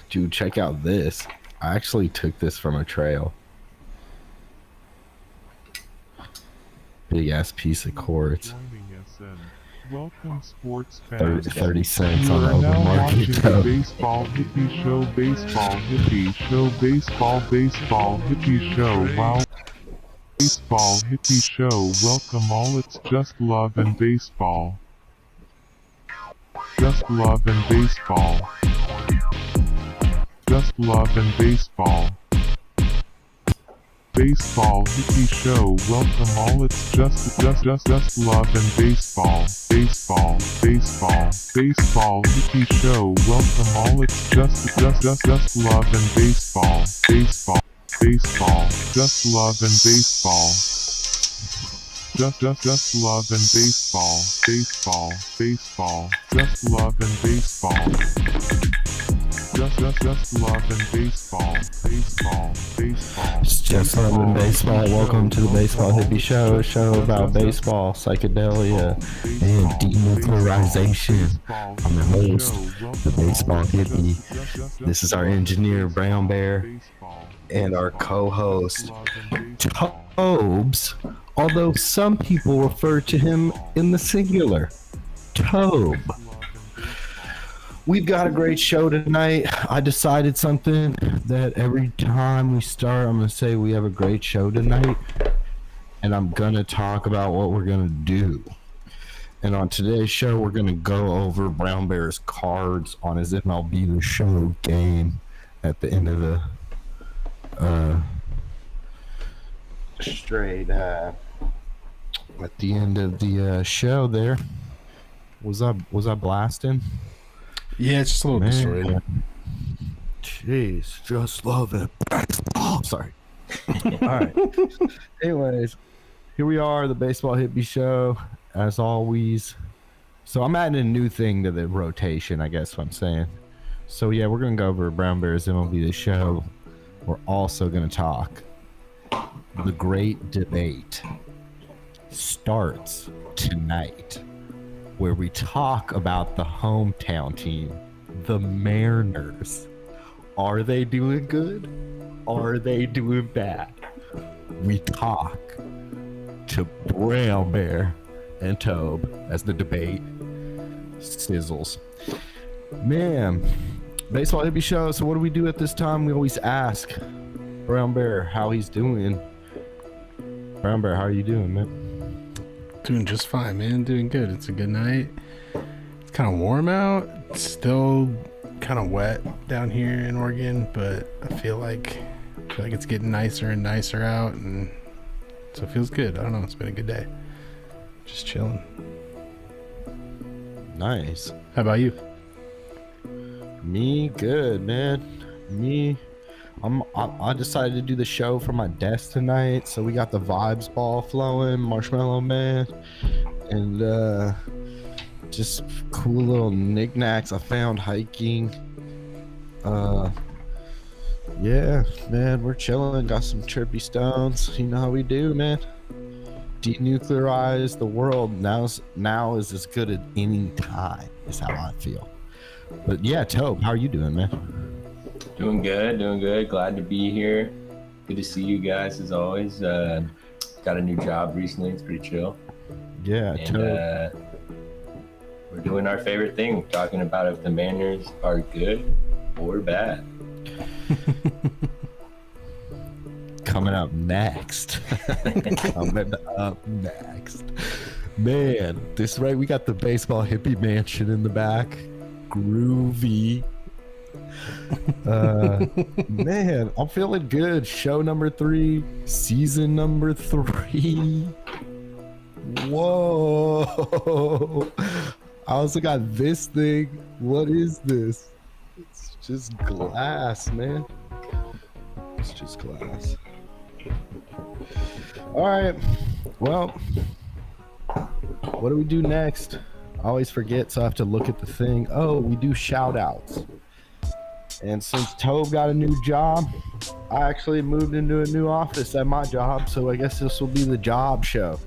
Dude, check out this. I actually took this from a trail. Big ass piece of quartz. Welcome, sports fans. 30 cents You on are the now open watching market the though. Baseball Hippie Show, Baseball Hippie Show, Baseball Hippie Show. Wow. Baseball Hippie Show. Welcome all. It's just love and baseball. Just love and baseball. Just love and baseball. Baseball Hippie Show. Welcome all. It's just love and baseball. Baseball Hippie Show. Welcome all. It's just love and baseball. Baseball. Just love and baseball. Just love and baseball. Baseball. Just love and baseball. Just love and baseball. It's just love and baseball. Welcome to the Baseball Hippie Show, a show about baseball, psychedelia, and denuclearization. I'm your host, the Baseball Hippie. This is our engineer, Brownbear, and our co-host, Tobes, although some people refer to him in the singular, Tobe. We've got a great show tonight. I decided something that every time we start, I'm going to say we have a great show tonight. And I'm going to talk about what we're going to do. And on today's show, we're going to go over Brown Bear's cards on his MLB The Show game at the end of the at the end of the show there. Was I blasting? Yeah, it's just a little distorted. Jeez, just love it. Oh, sorry. All right. Anyways, here we are, the Baseball Hippie Show, as always. So I'm adding a new thing to the rotation, I guess what I'm saying. So yeah, we're going to go over Brown Bear's MLB The Show. We're also going to talk. The Great Debate starts tonight, where we talk about the hometown team, the Mariners. Are they doing good? Are they doing bad? We talk to Brown Bear and Tobe as the debate sizzles. Man, Baseball Hippie Show. So what do we do at this time? We always ask Brown Bear how he's doing. Brown Bear, how are you doing, man? Doing just fine, man. Doing good. It's a good night. It's kind of warm out. It's still kind of wet down here in Oregon, but I feel like it's getting nicer and nicer out, and so it feels good. I don't know. It's been a good day. Just chilling. Nice. How about you? Me, good, man. I decided to do the show from my desk tonight, so we got the vibes ball flowing, Marshmallow Man, and just cool little knickknacks I found hiking. Yeah, man, we're chilling. Got some chirpy stones. You know how we do, man. Denuclearize the world. Now is as good as any time. Is how I feel. But yeah, Tobe, how are you doing, man? Doing good. Glad to be here. Good to see you guys as always. Got a new job recently. It's pretty chill. Yeah, and we're doing our favorite thing, talking about if the Mariners are good or bad. Coming up next. Man, this right, we got the Baseball Hippie Mansion in the back. Groovy. Man, I'm feeling good. Show number 3, season number 3. Whoa. I also got this thing. What is this? It's just glass, man. It's just glass. All right. Well, what do we do next? I always forget, so I have to look at the thing. Oh, we do shout outs. And since Tobe got a new job, I actually moved into a new office at my job, so I guess this will be the job show.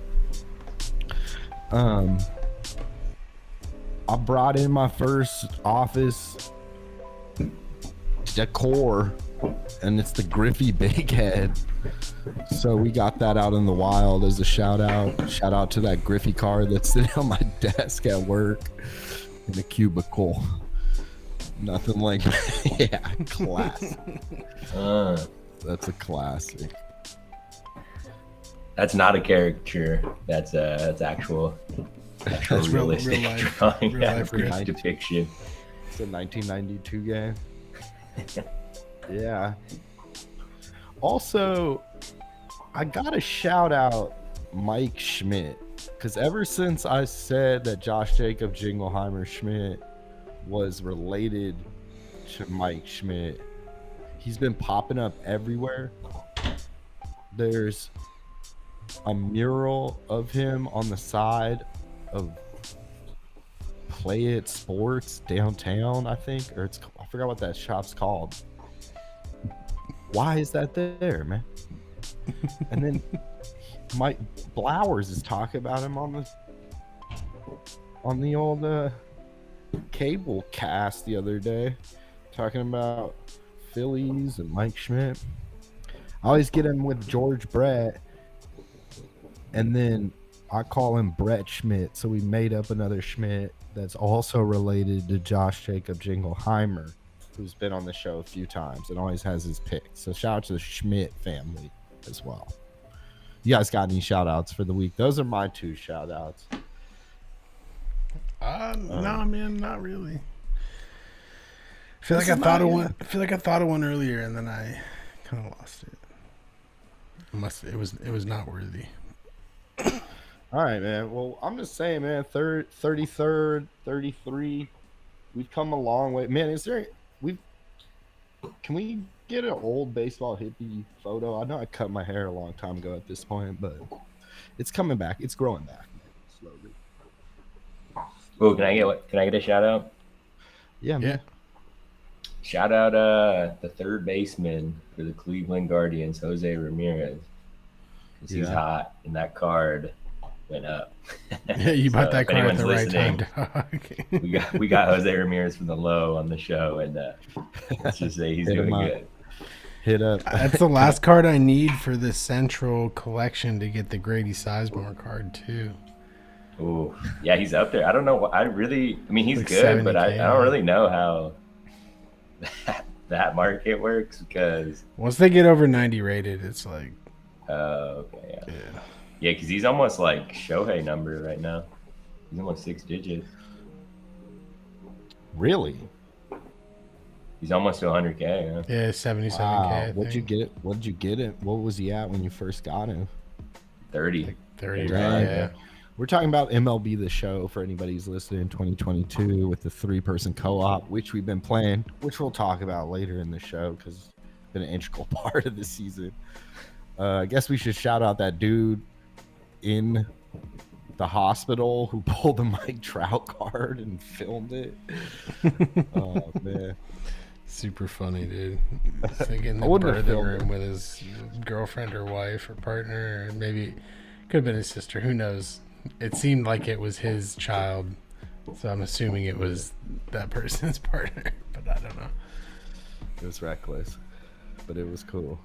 I I brought in my first office decor, and it's the Griffey Big Head. So we got that out in the wild as a shout out. Shout out to that Griffey card that's sitting on my desk at work in the cubicle. Nothing like yeah, classic. That's a classic. That's not a caricature. That's actual That's realistic real life, drawing. real Yeah, life real Griffey. depiction. It's a 1992 game. Yeah. Also, I gotta shout out Mike Schmidt, because ever since I said that Josh Jacob Jingleheimer Schmidt was related to Mike Schmidt, he's been popping up everywhere. There's a mural of him on the side of Play It Sports downtown, I think, or I forgot what that shop's called. Why is that there, man? And then Mike Blowers is talking about him on the old cable cast the other day, talking about Phillies and Mike Schmidt. I always get him with George Brett, and then I call him Brett Schmidt, so we made up another Schmidt that's also related to Josh Jacob Jingleheimer, who's been on the show a few times and always has his picks. So shout out to the Schmidt family as well. You guys got any shout outs for the week? Those are my 2 shout outs. No, man, not really. I feel like I thought of one. I feel like I thought of one earlier, and then I kind of lost it. It was not worthy. All right, man. Well, I'm just saying, man, 33rd, 33. We've come a long way. Man, can we get an old baseball hippie photo? I know I cut my hair a long time ago at this point, but it's coming back. It's growing back slowly. Oh, can I get a shout out? Yeah, man. Shout out the third baseman for the Cleveland Guardians, Jose Ramirez. Because he's hot, and that card went up. Yeah, you bought that card at the right time, dog. we got Jose Ramirez from the low on the show, and let's just say he's doing good. Hit up. That's the last card I need for the Central collection to get the Grady Sizemore card too. Oh, yeah, he's up there. I don't know. I mean, he's Like good, but I 70K, don't really know how that market works, because once they get over 90 rated, it's like, okay, yeah, because he's almost like Shohei number right now. He's almost 6 digits. Really? He's almost to 100K. Yeah, 77K. Wow. What'd you get it? What was he at when you first got him? 30. Like 30, Right. yeah. We're talking about MLB The Show for anybody who's listening in 2022 with the 3-person co-op, which we've been playing, which we'll talk about later in the show because it's been an integral part of the season. I guess we should shout out that dude in the hospital who pulled the Mike Trout card and filmed it. Oh, man. Super funny, dude. He's like in the I wouldn't have birthing filmed room with his girlfriend or wife or partner, or maybe could have been his sister. Who knows? It seemed like it was his child, so I'm assuming it was that person's partner, but I don't know. It was reckless, but it was cool.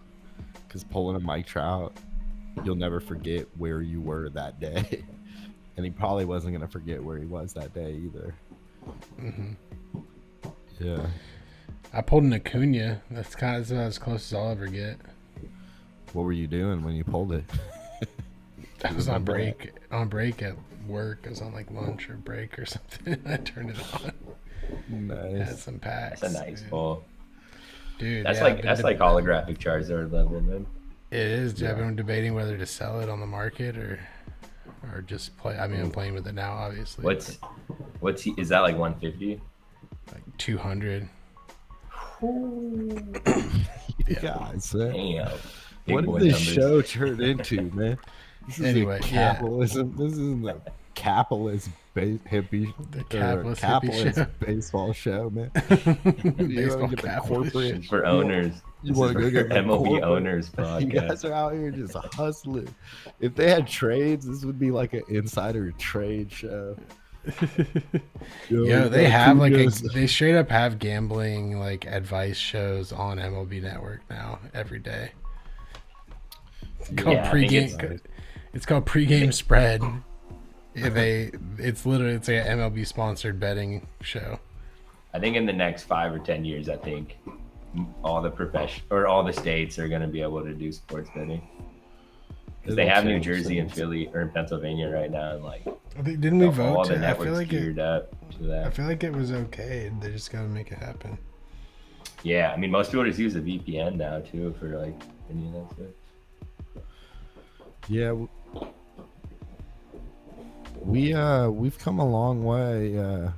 Because pulling a Mike Trout, you'll never forget where you were that day. And he probably wasn't going to forget where he was that day either. Mm-hmm. Yeah. I pulled an Acuna. That's kind of as close as I'll ever get. What were you doing when you pulled it? I was on break at work. I was on like lunch or break or something. I turned it on. Nice. Had some packs. That's a nice ball. Dude, That's yeah, like holographic Charizard level, man. It is. I've been debating whether to sell it on the market or just play. I mean, I'm playing with it now, obviously. Is that like 150? Like 200. Guys, Damn. what did this show turn into, man? This is Anyway, capitalism. This isn't the capitalist hippie, The capitalist hippie show. baseball show, man. Baseball get the capitalist corporate. It's for owners. You This want is to go for get the MLB corporate. owners You podcast. guys are out here just hustling. If they had trades, this would be like an insider trade show. Yo, they have like they straight up have gambling like advice shows on MLB Network now every day. It's called pregame. It's called pregame spread. It's literally it's like an MLB sponsored betting show. I think in the next 5 or 10 years, I think all the states are going to be able to do sports betting. Because they have New Jersey and Philly or in Pennsylvania right now, and like didn't we vote? All the networks geared up to that. I feel like it was okay. They just gotta make it happen. Yeah, I mean, most people just use a VPN now too for like any of that stuff. Yeah, we've come a long way.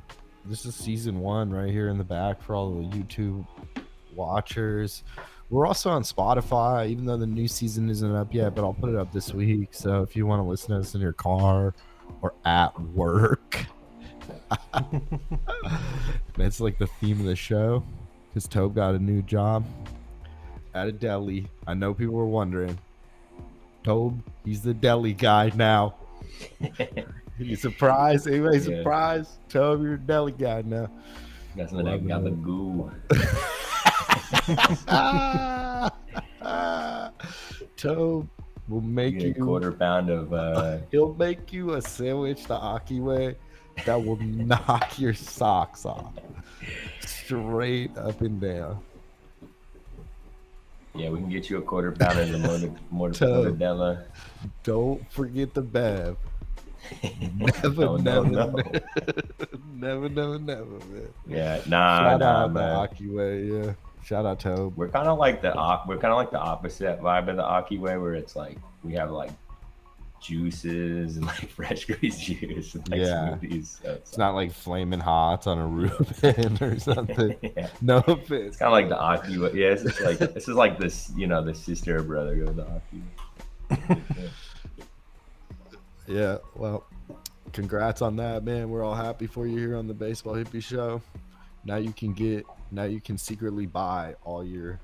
This is season 1 right here in the back for all the YouTube watchers. We're also on Spotify, even though the new season isn't up yet, but I'll put it up this week. So if you want to listen to us in your car or at work, that's like the theme of the show because Tobe got a new job at a deli. I know people were wondering. Tobe, he's the deli guy now. You surprised? Anybody surprised? Tobe, you're a deli guy now. That's when I got the goo. Tobe will make you a quarter pound of he'll make you a sandwich the Aki way that will knock your socks off straight up and down. Yeah, we can get you a quarter pound of the mortadella. Don't forget the Bev. Never, never, man. Yeah, Shout out the Aki way, yeah. Shout out Tobe. We're kind of like the opposite vibe of the Aki way, where it's like we have like juices and like fresh squeezed juice and like smoothies. So it's not like flaming hots on a Reuben or something. Yeah. No offense. It's kind of like the Aki way. Yeah, this is like this, the sister or brother of the Aki. Yeah, well, congrats on that, man. We're all happy for you here on the Baseball Hippie Show. Now you can secretly buy all your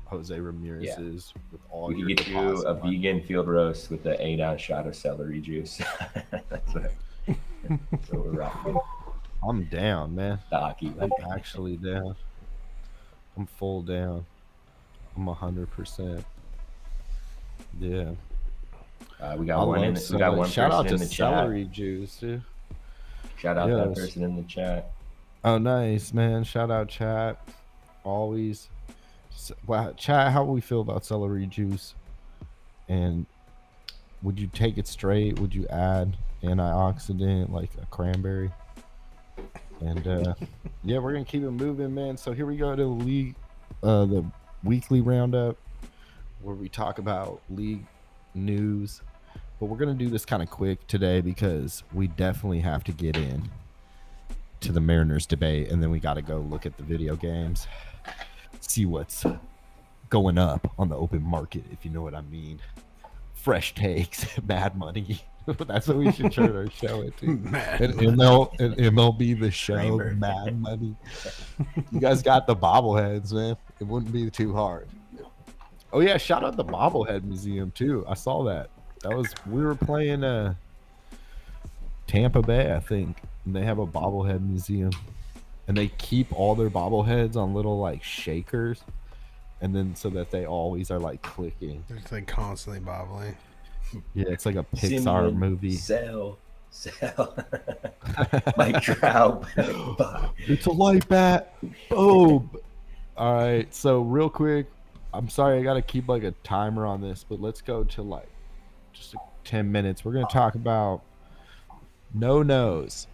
Jose Ramirez's with all your. We can get you a vegan field roast with an 8-ounce shot of celery juice. That's what we're rocking. I'm down, man. I'm actually down. I'm full down. I'm 100%. Yeah. We got one shout out in to the celery chat. Juice, dude. Shout out that person in the chat. Oh, nice, man. Shout out chat. Always. Wow, chat, how we feel about celery juice? And would you take it straight? Would you add antioxidant like a cranberry? And yeah, we're gonna keep it moving, man. So here we go to the league, the weekly roundup, where we talk about league news. But we're gonna do this kind of quick today because we definitely have to get in to the Mariners debate, and then we got to go look at the video games, see what's going up on the open market, if you know what I mean. Fresh takes, Mad Money. That's what we should turn our show into. MLB the show, Kramer. Mad Money. You guys got the bobbleheads, man. It wouldn't be too hard. Oh yeah, shout out the bobblehead museum too. I saw that. We were playing Tampa Bay, I think, and they have a bobblehead museum, and they keep all their bobbleheads on little like shakers, and then so that they always are like clicking. It's like constantly bobbling. Yeah, it's like a Pixar movie. Sell. Mike Trout. It's a light bat. Boom. All right, so real quick, I'm sorry I gotta keep like a timer on this, but let's go to like just 10 minutes. We're gonna talk about no-nos.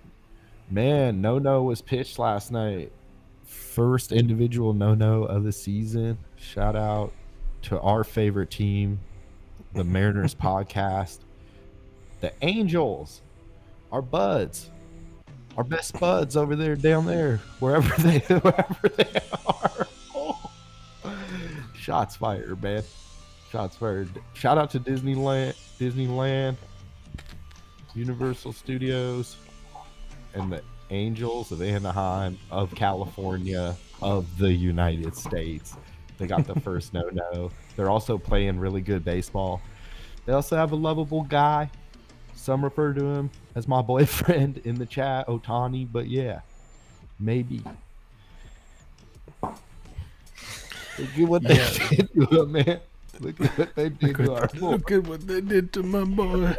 Man, no-no was pitched last night. First individual no-no of the season. Shout out to our favorite team, the Mariners podcast. The Angels, our buds, our best buds over there, down there, wherever they are. Oh. Shots fired, man. Shots fired. Shout out to Disneyland, Universal Studios, and the Angels of Anaheim, of California, of the United States. They got the first no-no. They're also playing really good baseball. They also have a lovable guy Some refer to him as my boyfriend in the chat, Otani, but yeah, maybe. Look at what they did to him, man. Look at what they did to our boy. Look at what they did to my boy.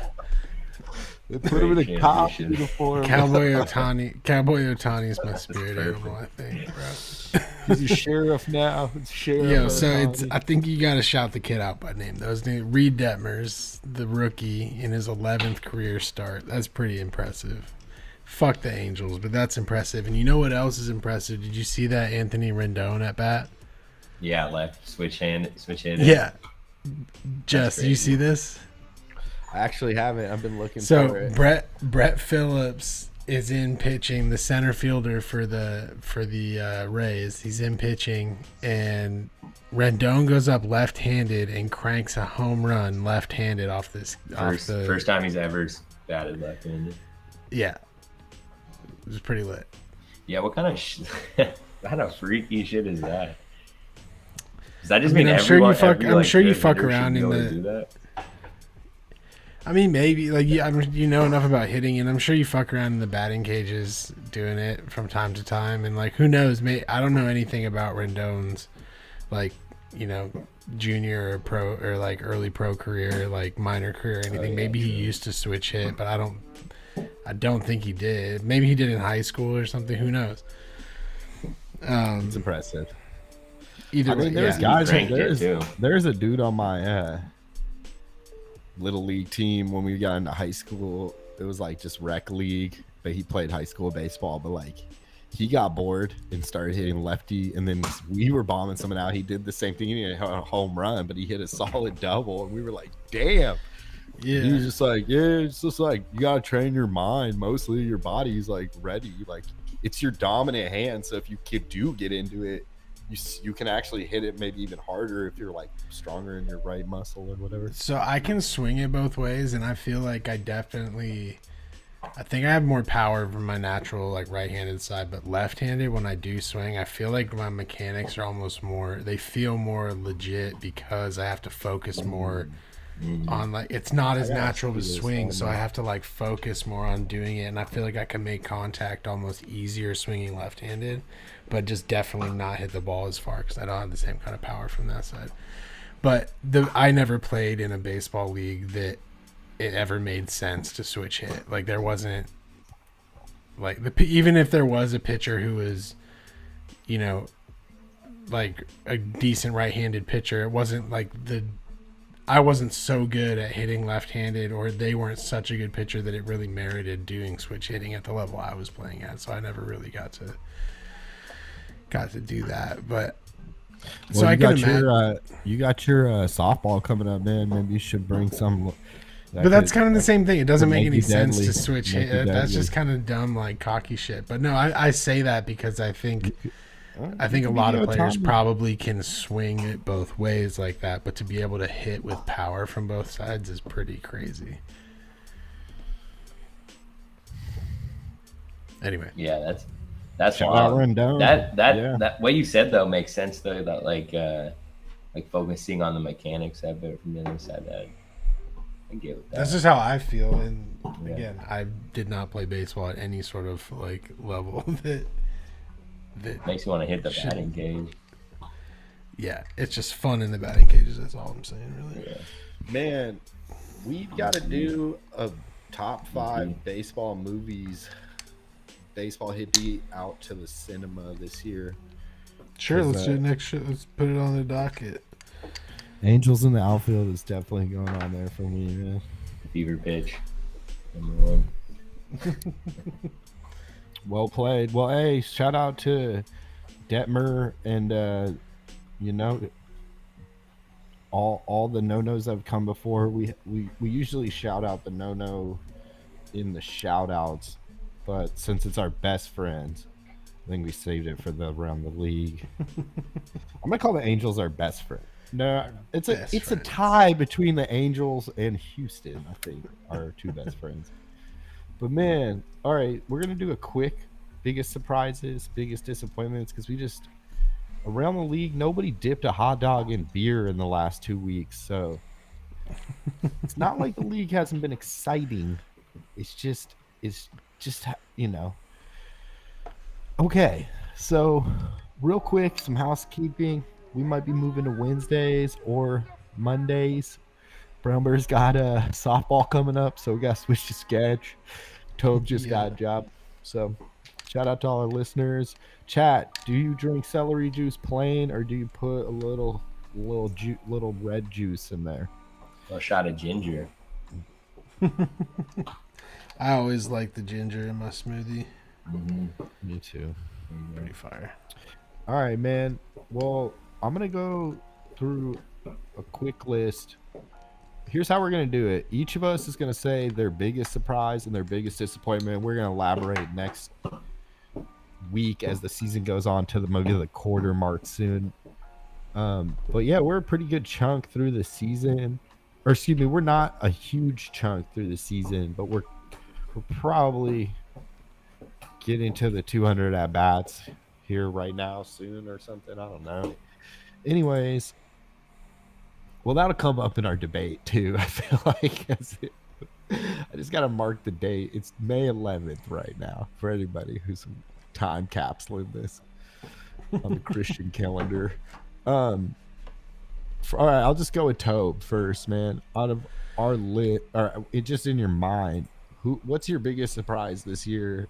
They put him in a cop uniform. Cowboy Otani is my spirit animal, I think, bro. He's a sheriff now. Yo, so I think you got to shout the kid out by name. That was named Reed Detmers, the rookie in his 11th career start. That's pretty impressive. Fuck the Angels, but that's impressive. And you know what else is impressive? Did you see that Anthony Rendon at bat? Yeah, left switch hit. Yeah. Jess, do you see this? I actually haven't. I've been looking for it. So Brett Phillips is in pitching, the center fielder for the Rays. He's in pitching, and Rendon goes up left-handed and cranks a home run left-handed off this. First time he's ever batted left-handed. Yeah, it was pretty lit. Yeah, what kind of freaky shit is that? Does that just mean I'm sure you fuck around in the. Do that? I mean, maybe you know enough about hitting, and I'm sure you fuck around in the batting cages doing it from time to time, and who knows? I don't know anything about Rendon's, junior or pro or early pro career, minor career or anything. Oh, yeah, maybe he used to switch hit, but I don't think he did. Maybe he did in high school or something. Who knows? It's impressive. Either way, there's guys. There's a dude on my little league team when we got into high school. It was just rec league, but he played high school baseball. But he got bored and started hitting lefty, and then we were bombing someone out. He did the same thing. He hit a home run, but he hit a solid double, and we were like, "Damn!" Yeah. He was just it's just you gotta train your mind. Mostly your body's ready. It's your dominant hand. So if you do get into it, you can actually hit it maybe even harder if you're stronger in your right muscle or whatever. So I can swing it both ways, and I feel like I think I have more power from my natural right-handed side, but left-handed when I do swing, I feel like my mechanics are almost they feel more legit because I have to focus more on it's not as natural to swing, so I have to focus more on doing it, and I feel like I can make contact almost easier swinging left-handed, but just definitely not hit the ball as far because I don't have the same kind of power from that side. But I never played in a baseball league that it ever made sense to switch hit. There wasn't even if there was a pitcher who was, a decent right-handed pitcher, it wasn't I wasn't so good at hitting left-handed, or they weren't such a good pitcher that it really merited doing switch hitting at the level I was playing at. So I never really got to do that. But so I can imagine. You got your softball coming up, man. Maybe you should bring some. But that's kind of the same thing. It doesn't make any sense to switch hit. That's just kind of dumb, cocky shit. But no, I say that because I think a lot of players probably can swing it both ways like that, but to be able to hit with power from both sides is pretty crazy. Anyway. Yeah, that's wild. That what you said though makes sense though, that focusing on the mechanics of it from the other side. I get with that. That's just how I feel, and again, I did not play baseball at any sort of level that makes you want to hit the batting cage. Yeah, it's just fun in the batting cages. That's all I'm saying, really. Yeah. Man, we've got to do a top 5 baseball movies. Baseball Hippy out to the cinema this year. Sure, let's do it next shit. Let's put it on the docket. Angels in the Outfield is definitely going on there for me, man. Fever pitch. Number 1. Well played. Well, hey, shout out to Detmer and all the no-nos that have come before. We usually shout out the no-no in the shout outs, but since it's our best friends, I think we saved it for around the league. I'm gonna call the Angels our best friend. No, it's a tie between the Angels and Houston, I think, our 2 best friends. But man, all right, we're gonna do a quick biggest surprises, biggest disappointments, because we just around the league, nobody dipped a hot dog in beer in the last 2 weeks, so it's not like the league hasn't been exciting. it's just Okay, so real quick, some housekeeping. We might be moving to Wednesdays or Mondays. Brown Bear's got a softball coming up, so we got to switch the sketch. Tobe just got a job. So shout out to all our listeners. Chat, do you drink celery juice plain or do you put a little red juice in there? A shot of ginger. I always like the ginger in my smoothie. Mm-hmm. Me too. Pretty fire. All right, man. Well, I'm going to go through a quick list. Here's how we're going to do it. Each of us is going to say their biggest surprise and their biggest disappointment. We're going to elaborate next week as the season goes on to the quarter mark soon. But yeah, we're a pretty good chunk through the season. Or excuse me, we're not a huge chunk through the season, but we're probably getting to the 200 at bats here right now soon or something. I don't know. Anyways, well, that'll come up in our debate too. I feel like I just got to mark the date. It's May 11th right now for anybody who's time capsuling this on the Christian calendar. All right, I'll just go with Tobe first, man. Out of our it just in your mind, what's your biggest surprise this year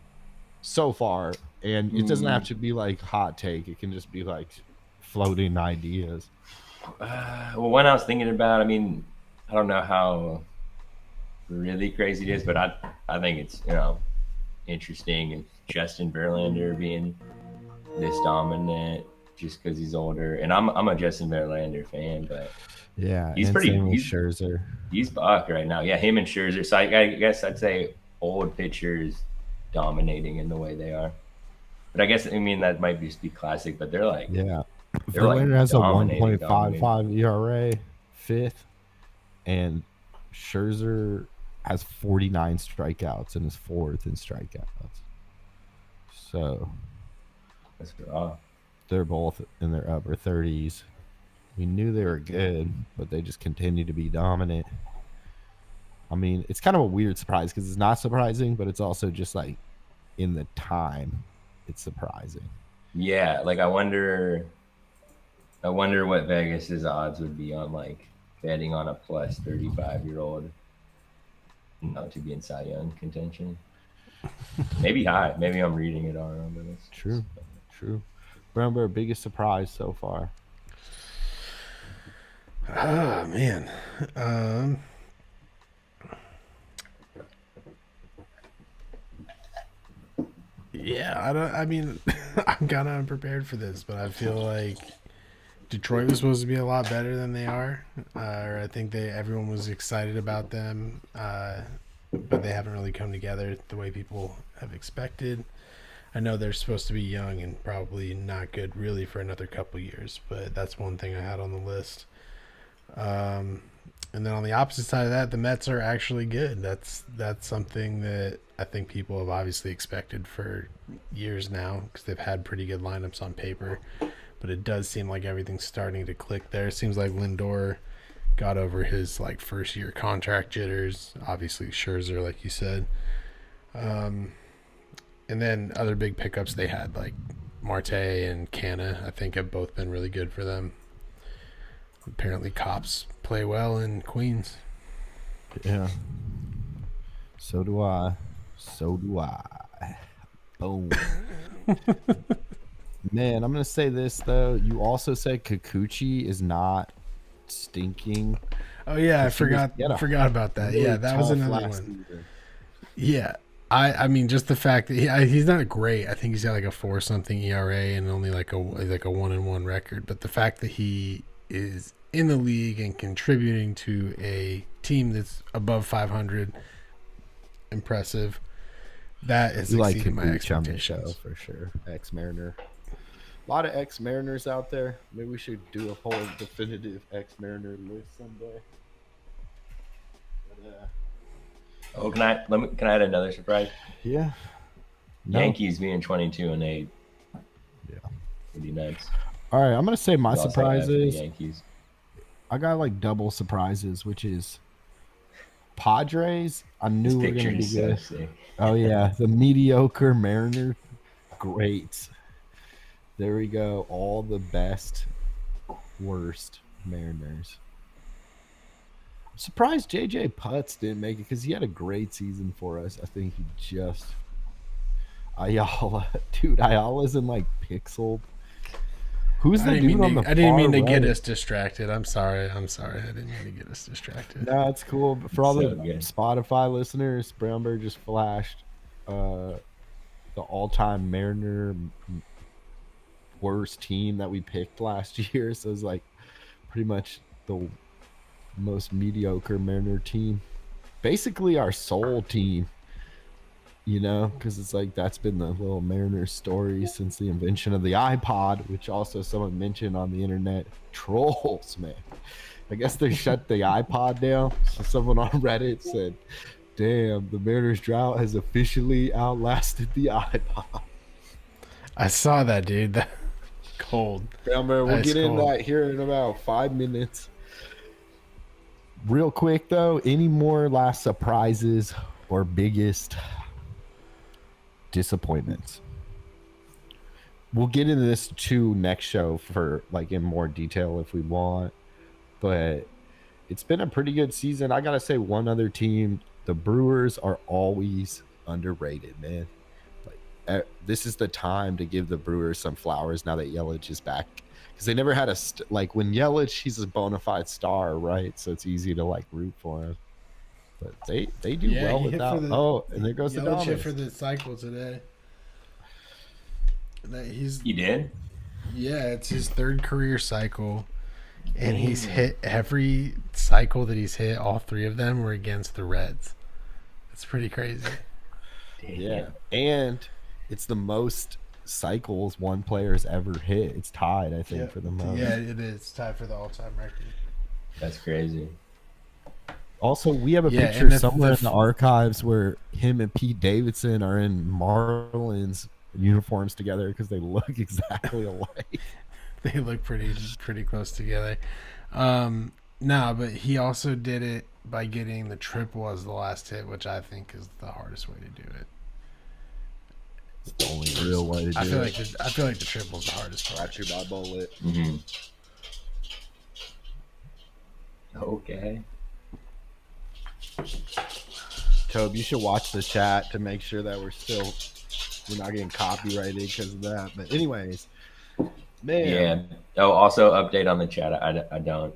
so far? And it doesn't have to be like hot take. It can just be like floating ideas. Well, one I was thinking about, I mean, I don't know how really crazy it is, but I think it's, interesting. And Justin Verlander being this dominant just because he's older. And I'm a Justin Verlander fan, but yeah, he's Scherzer. He's buck right now. Yeah, him and Scherzer. So I guess I'd say old pitchers dominating in the way they are. But I guess, I mean, that might just be classic, but they're like, Verlander has a 1.55 ERA, fifth, and Scherzer has 49 strikeouts and is fourth in strikeouts. So that's raw. They're both in their upper 30s. We knew they were good, but they just continue to be dominant. I mean, it's kind of a weird surprise because it's not surprising, but it's also just like in the time, it's surprising. Yeah, like I wonder what Vegas's odds would be on like betting on a plus 35-year-old, to be in Cy Young contention. Maybe high. Maybe I'm reading it all wrong, but it's true. Brown Bear, biggest surprise so far? Oh man. Yeah, I mean, I'm kind of unprepared for this, but I feel like Detroit was supposed to be a lot better than they are. Or I think everyone was excited about them, but they haven't really come together the way people have expected. I know they're supposed to be young and probably not good really for another couple years, but that's one thing I had on the list. And then on the opposite side of that, the Mets are actually good. That's something that I think people have obviously expected for years now because they've had pretty good lineups on paper. But it does seem like everything's starting to click there. It seems like Lindor got over his like first year contract jitters. Obviously Scherzer, like you said. And then other big pickups they had, like Marte and Canna, I think have both been really good for them. Apparently cops play well in Queens. Yeah. So do I. Boom. Man, I'm going to say this, though. You also said Kikuchi is not stinking. Oh, yeah, I forgot about that. Yeah, that was another one. Season. Yeah. I mean, just the fact that he's not great. I think he's got like a 4-something ERA and only like a 1-1 record. But the fact that he is in the league and contributing to a team that's above 500, impressive. That is exceeding my expectations for sure. Ex-Mariner. A lot of ex-Mariners out there. Maybe we should do a whole definitive ex-Mariner list someday. But, oh, can I add another surprise? Yeah. No. Yankees being 22-8. Yeah. Pretty nice. All right, I'm gonna say my surprises. Yankees. I got like double surprises, which is Padres, I knew This we were picture gonna be is so good. sick. Oh yeah, the mediocre Mariner, great. There we go. All the best, worst Mariners. I'm surprised JJ Putz didn't make it because he had a great season for us. I think he just Ayala, dude. Ayala's in like pixel. Who's the dude on the I didn't mean to far get right? us distracted. I'm sorry. I didn't mean to get us distracted. No, it's cool. But for all So the good. Spotify listeners, Brownbear just flashed the all-time Mariner worst team that we picked last year. So it's like pretty much the most mediocre Mariner team. Basically our soul team, you know, because it's like that's been the little Mariner story since the invention of the iPod, which also someone mentioned on the internet. Trolls, man. I guess they shut the iPod down. So someone on Reddit said, damn, the Mariners drought has officially outlasted the iPod. I saw that, dude. That cold. We'll Ice get into cold. that here in about 5 minutes. Real quick, though, any more last surprises or biggest disappointments? We'll get into this too next show for like in more detail if we want, but it's been a pretty good season. I gotta say, one other team, the Brewers, are always underrated, man. Like this is the time to give the Brewers some flowers now that Yelich is back, because they never had a like when Yelich, he's a bona fide star, right? So it's easy to like root for him. But they do well he hit without. for the, Oh, and there goes the Yelich hit Dominus. for the cycle today. You did? Yeah, it's his third career cycle, and he's hit every cycle that he's hit. All three of them were against the Reds. It's pretty crazy. Yeah, and it's the most cycles one player's ever hit. It's tied, I think, for the most. Yeah, it is. It's tied for the all-time record. That's crazy. Also, we have a Yeah, picture and somewhere in the archives where him and Pete Davidson are in Marlins uniforms together because they look exactly alike. They look pretty close together. No, but he also did it by getting the triple as the last hit, which I think is the hardest way to do it. It's the only real way to do it. I feel like the triple is the hardest part. Got you by bullet. Mm-hmm. Okay. Tobe, you should watch the chat to make sure that we're not getting copyrighted because of that. But anyways, man. Yeah. Oh, also update on the chat. I don't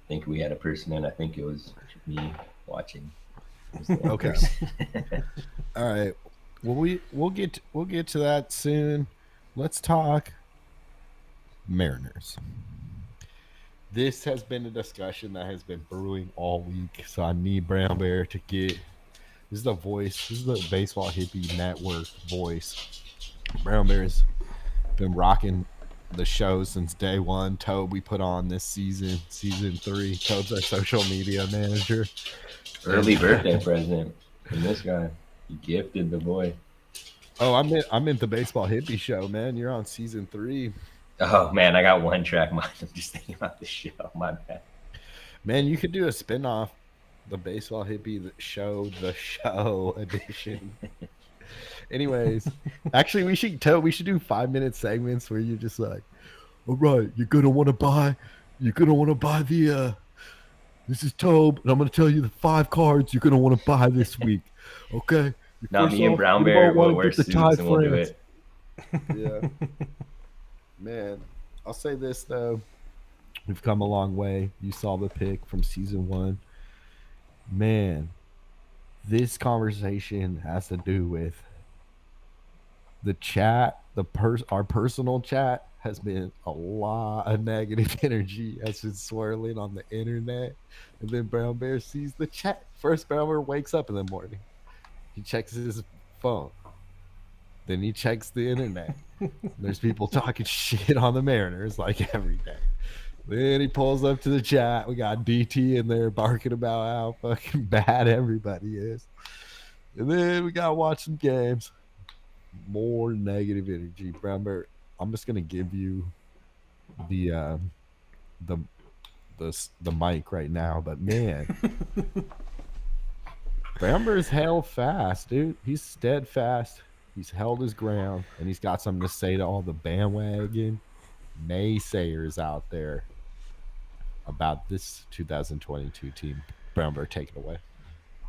think we had a person in. I think it was me watching. Okay. All right. Well, we'll get to that soon. Let's talk Mariners. This has been a discussion that has been brewing all week, so I need Brown Bear to get. This is the voice. This is the Baseball Hippie Network voice. Brown Bear's been rocking the show since day one. Tobe, we put on this season 3. Tobe's our social media manager. Early birthday present from this guy. He gifted the boy. Oh, I'm in the Baseball Hippie show, man. You're on season 3. Oh man, I got one track mind. I'm just thinking about the show. My bad. Man, you could do a spinoff, the Baseball Hippie the show edition. Anyways, actually, we should do 5-minute segments where you're just like, all right, you're gonna want to buy the. This is Tobe, and I'm gonna tell you the 5 cards you're gonna want to buy this week. Okay. Now me and Brown Bear will wear suits and we'll do it. Yeah. Man, I'll say this though. We've come a long way. You saw the pick from season 1. Man, this conversation has to do with the chat. Our personal chat has been a lot of negative energy has been swirling on the internet. And then Brown Bear sees the chat. First, Brown Bear wakes up in the morning. He checks his phone. Then he checks the internet. There's people talking shit on the Mariners like every day. Then he pulls up to the chat. We got DT in there barking about how fucking bad everybody is. And then we got to watch some games. More negative energy. Brown Bear, I'm just going to give you the mic right now. But man, Brownbear's held fast, dude. He's steadfast. He's held his ground, and he's got something to say to all the bandwagon naysayers out there about this 2022 team. Brownbear, take it away.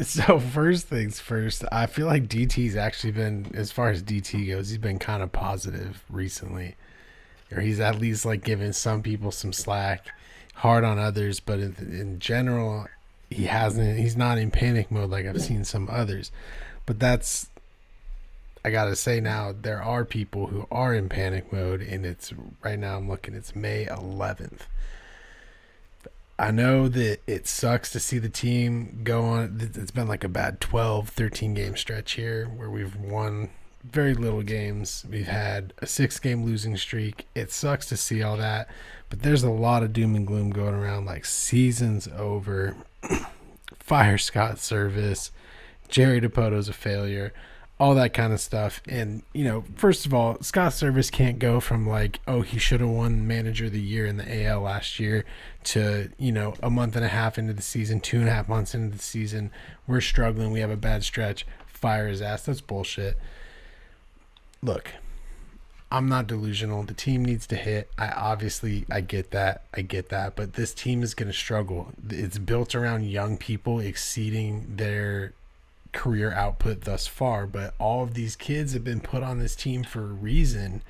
So first things first, I feel like DT's actually been, as far as DT goes, he's been kind of positive recently, or he's at least like giving some people some slack, hard on others, but in general, he hasn't. He's not in panic mode like I've seen some others. But that's, I gotta say now, there are people who are in panic mode, and it's right now. I'm looking. It's May 11th. I know that it sucks to see the team go on. It's been like a bad 12, 13 game stretch here where we've won very little games. We've had a 6-game losing streak. It sucks to see all that, but there's a lot of doom and gloom going around, like season's over, fire Scott Service, Jerry DePoto's a failure, all that kind of stuff. And, you know, first of all, Scott Service can't go from like, oh, he should have won Manager of the Year in the AL last year to, you know, a month and a half into the season, 2.5 months into the season, we're struggling, we have a bad stretch, fire his ass. That's bullshit. Look, I'm not delusional. The team needs to hit. I get that. But this team is going to struggle. It's built around young people exceeding their career output thus far, but all of these kids have been put on this team for a reason.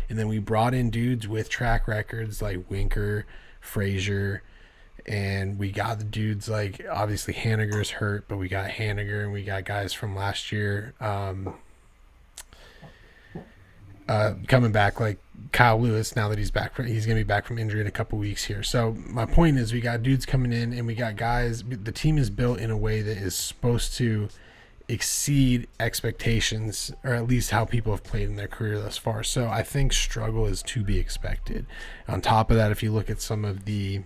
And then we brought in dudes with track records like Winker, Frazier, and we got the dudes like, obviously Haniger's hurt, but we got Haniger, and we got guys from last year coming back, like Kyle Lewis. Now that he's back, he's gonna be back from injury in a couple weeks here. So my point is, we got dudes coming in, and we got guys. The team is built in a way that is supposed to exceed expectations, or at least how people have played in their career thus far. So I think struggle is to be expected. On top of that, if you look at some of the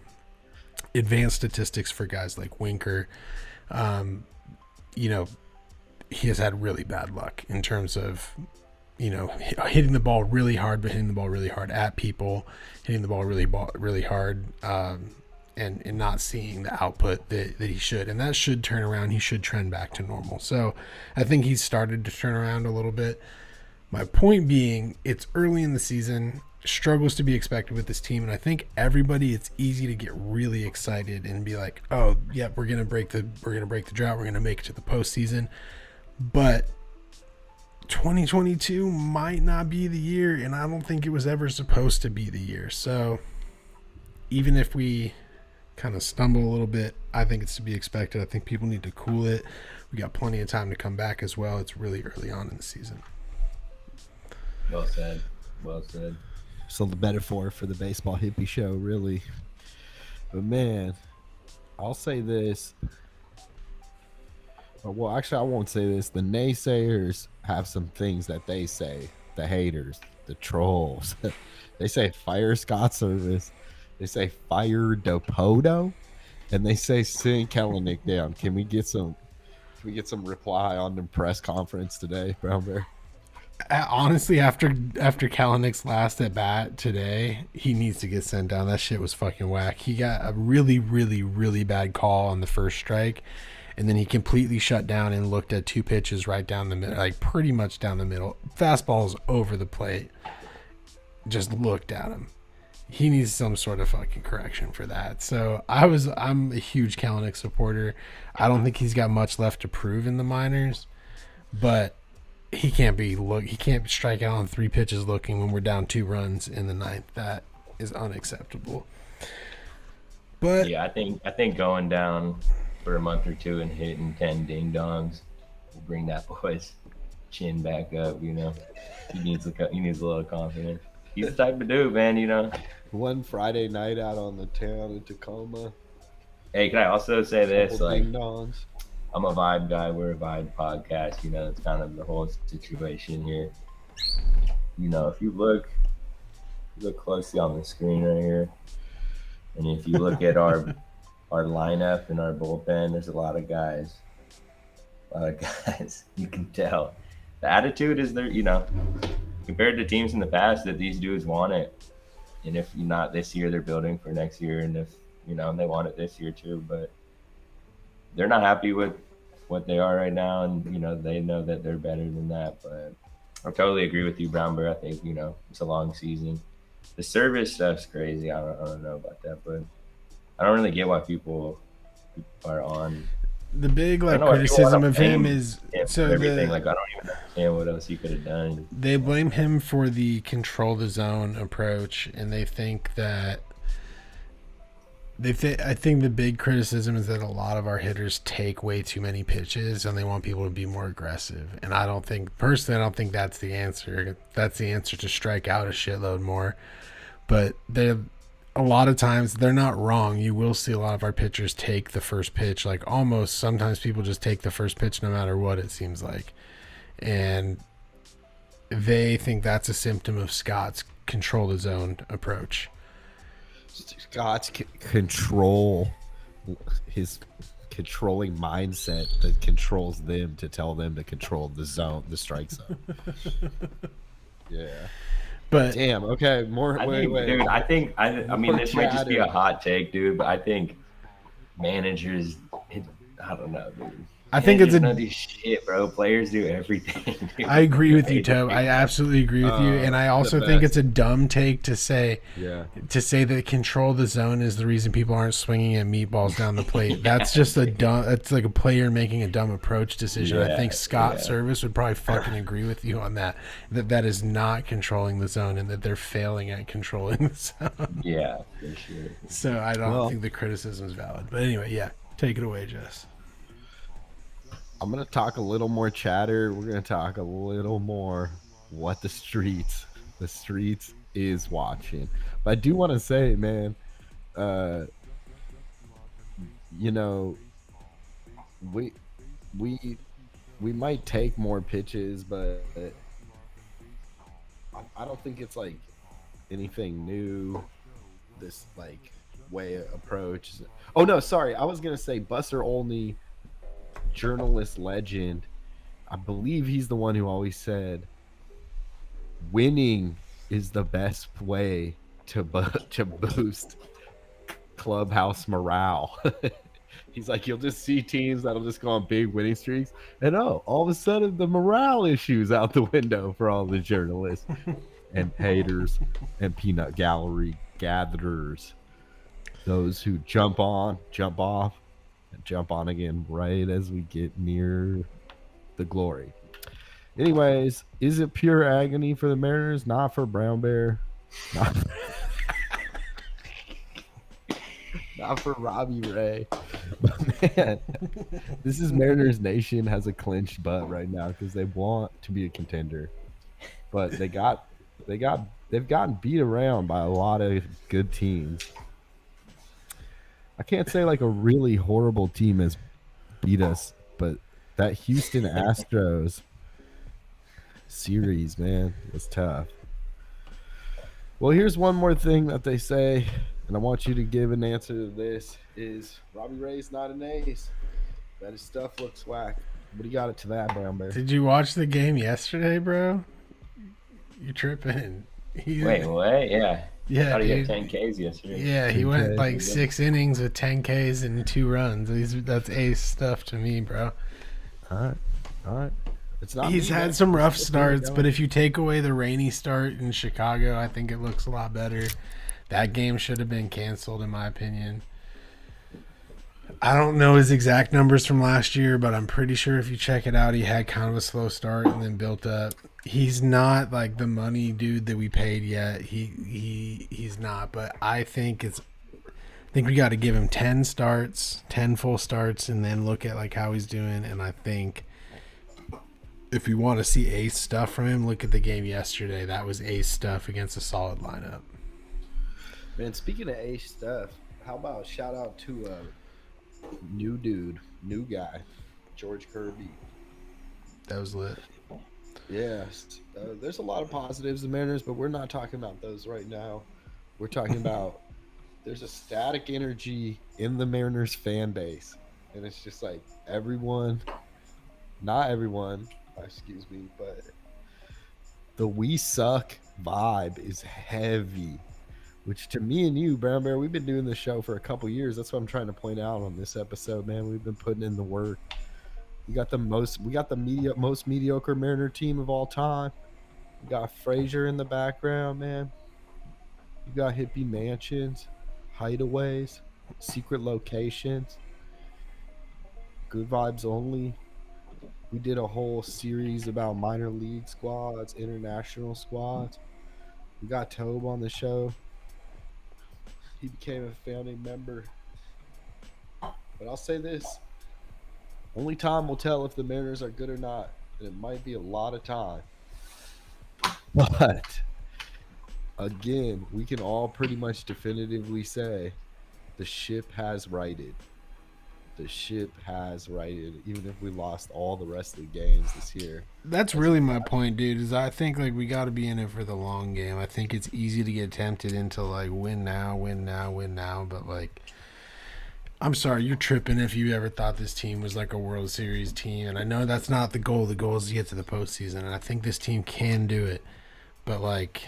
advanced statistics for guys like Winker, you know, he has had really bad luck in terms of, you know, hitting the ball really hard, but hitting the ball really hard at people, hitting the ball really hard, and not seeing the output that he should. And that should turn around. He should trend back to normal. So I think he's started to turn around a little bit. My point being, it's early in the season. Struggles to be expected with this team. And I think everybody, it's easy to get really excited and be like, oh, yeah, we're going to break the drought. We're going to make it to the postseason. But 2022 might not be the year, and I don't think it was ever supposed to be the year. So even if we kind of stumble a little bit, I think it's to be expected. I think people need to cool it. We got plenty of time to come back as well. It's really early on in the season. Well said. So the metaphor for the baseball hippie show, really. But man, I'll say this. Well, actually, I won't say this. The naysayers have some things that they say. The haters, the trolls. They say fire Scott Service. They say fire DePoto. And they say send Kellenick down. Can we get some reply on the press conference today, Brown Bear? Honestly, after Kellenick's last at bat today, he needs to get sent down. That shit was fucking whack. He got a really, really, really bad call on the first strike, and then he completely shut down and looked at 2 pitches right down the middle, like pretty much down the middle. Fastballs over the plate. Just looked at him. He needs some sort of fucking correction for that. So I'm a huge Kellenick supporter. I don't think he's got much left to prove in the minors, but he can't strike out on 3 pitches looking when we're down 2 runs in the 9th. That is unacceptable. But yeah, I think going down for a month or 2 and hitting 10 ding dongs will bring that boy's chin back up. You know, he needs a little confidence. He's the type of dude, man. You know. One Friday night out on the town in Tacoma. Hey, can I also say this? Like, ding-dongs. I'm a vibe guy. We're a vibe podcast. You know, it's kind of the whole situation here. You know, if you look closely on the screen right here, and if you look at our lineup and our bullpen, there's a lot of guys. You can tell the attitude is there. You know, compared to teams in the past, that these dudes want it. And if not this year, they're building for next year. And if, you know, and they want it this year too, but they're not happy with what they are right now, and they know that they're better than that. But I totally agree with you, Brown Bear. I think it's a long season. The service stuff's crazy. I don't know about that, but I don't really get why people are on. The big I don't know why people criticism wanna of him blame is him for everything. Like, I don't even understand what else he could have done. they blame him for the control the zone approach, and they think that I think the big criticism is that a lot of our hitters take way too many pitches, and they want people to be more aggressive. And I don't think that's the answer. That's the answer to strike out a shitload more. But a lot of times they're not wrong. You will see a lot of our pitchers take the first pitch. Like, almost sometimes people just take the first pitch no matter what, it seems like. And they think that's a symptom of Scott's control the zone approach. Scott's control, his controlling mindset that controls them to tell them to control the strike zone. Yeah. But damn, okay, more. Wait. Dude, I mean, this might just be a chatter. hot take, dude, but I think managers, I don't know, dude. I think it's don't do shit, bro. Players do everything. Dude. I agree with you, Tobe. I absolutely agree with you, and I also think it's a dumb take to say that control the zone is the reason people aren't swinging at meatballs down the plate. That's just a dumb. That's like a player making a dumb approach decision. I think Scott Service would probably fucking agree with you on that. That is not controlling the zone, and that they're failing at controlling the zone. Yeah, for sure. So I don't think the criticism is valid. But anyway, yeah, take it away, Jess. I'm gonna talk a little more chatter. We're gonna talk a little more what the streets is watching. But I do want to say, man, we might take more pitches, but I don't think it's like anything new. This like way of approach. Oh no, sorry. I was gonna say Buster Olney, journalist legend. I believe he's the one who always said winning is the best way to boost clubhouse morale. He's like, you'll just see teams that'll just go on big winning streaks, and all of a sudden the morale issues out the window for all the journalists and haters and peanut gallery gatherers, those who jump on, jump off, and jump on again right as we get near the glory. Anyways, is it pure agony for the Mariners? Not for Brown Bear. Not for Robbie Ray. But man, this is Mariners Nation has a clenched butt right now because they want to be a contender, but they've gotten beat around by a lot of good teams. I can't say like a really horrible team has beat us, but that Houston Astros series, man, was tough. Well, here's one more thing that they say, and I want you to give an answer to this, is Robbie Ray's not an ace. That his stuff looks whack. What do you got it to that, Brown Bear? Did you watch the game yesterday, bro? You tripping. Wait, what? Yeah. Yeah, I thought he had 10 Ks yesterday. Yeah, he went like 6 innings with 10 Ks and 2 runs. That's ace stuff to me, bro. All right. It's not. He's had some rough starts, but if you take away the rainy start in Chicago, I think it looks a lot better. That game should have been canceled, in my opinion. I don't know his exact numbers from last year, but I'm pretty sure if you check it out, he had kind of a slow start and then built up. He's not like the money dude that we paid yet. He's not, but I think we got to give him 10 full starts, and then look at like how he's doing. And I think if you want to see ace stuff from him, look at the game yesterday. That was ace stuff against a solid lineup. Man, speaking of ace stuff, how about a shout out to new guy, George Kirby. That was lit. Yes, there's a lot of positives in the Mariners, but we're not talking about those right now. We're talking about there's a static energy in the Mariners fan base, and it's just like not everyone, excuse me, but the "we suck" vibe is heavy. Which to me and you, Brown Bear, we've been doing this show for a couple years. That's what I'm trying to point out on this episode, man. We've been putting in the work. We got the most mediocre Mariner team of all time. We got Frazier in the background, man. You got hippie mansions, hideaways, secret locations, good vibes only. We did a whole series about minor league squads, international squads. We got Tobe on the show. He became a founding member. But I'll say this. Only time will tell if the Mariners are good or not. And it might be a lot of time. But again, we can all pretty much definitively say the ship has righted. The ship has righted, even if we lost all the rest of the games this year. That's really my point, dude. Is I think like we got to be in it for the long game. I think it's easy to get tempted into like win now, but like I'm sorry, you're tripping if you ever thought this team was like a World Series team. And I know that's not the goal. The goal is to get to the postseason, and I think this team can do it. But like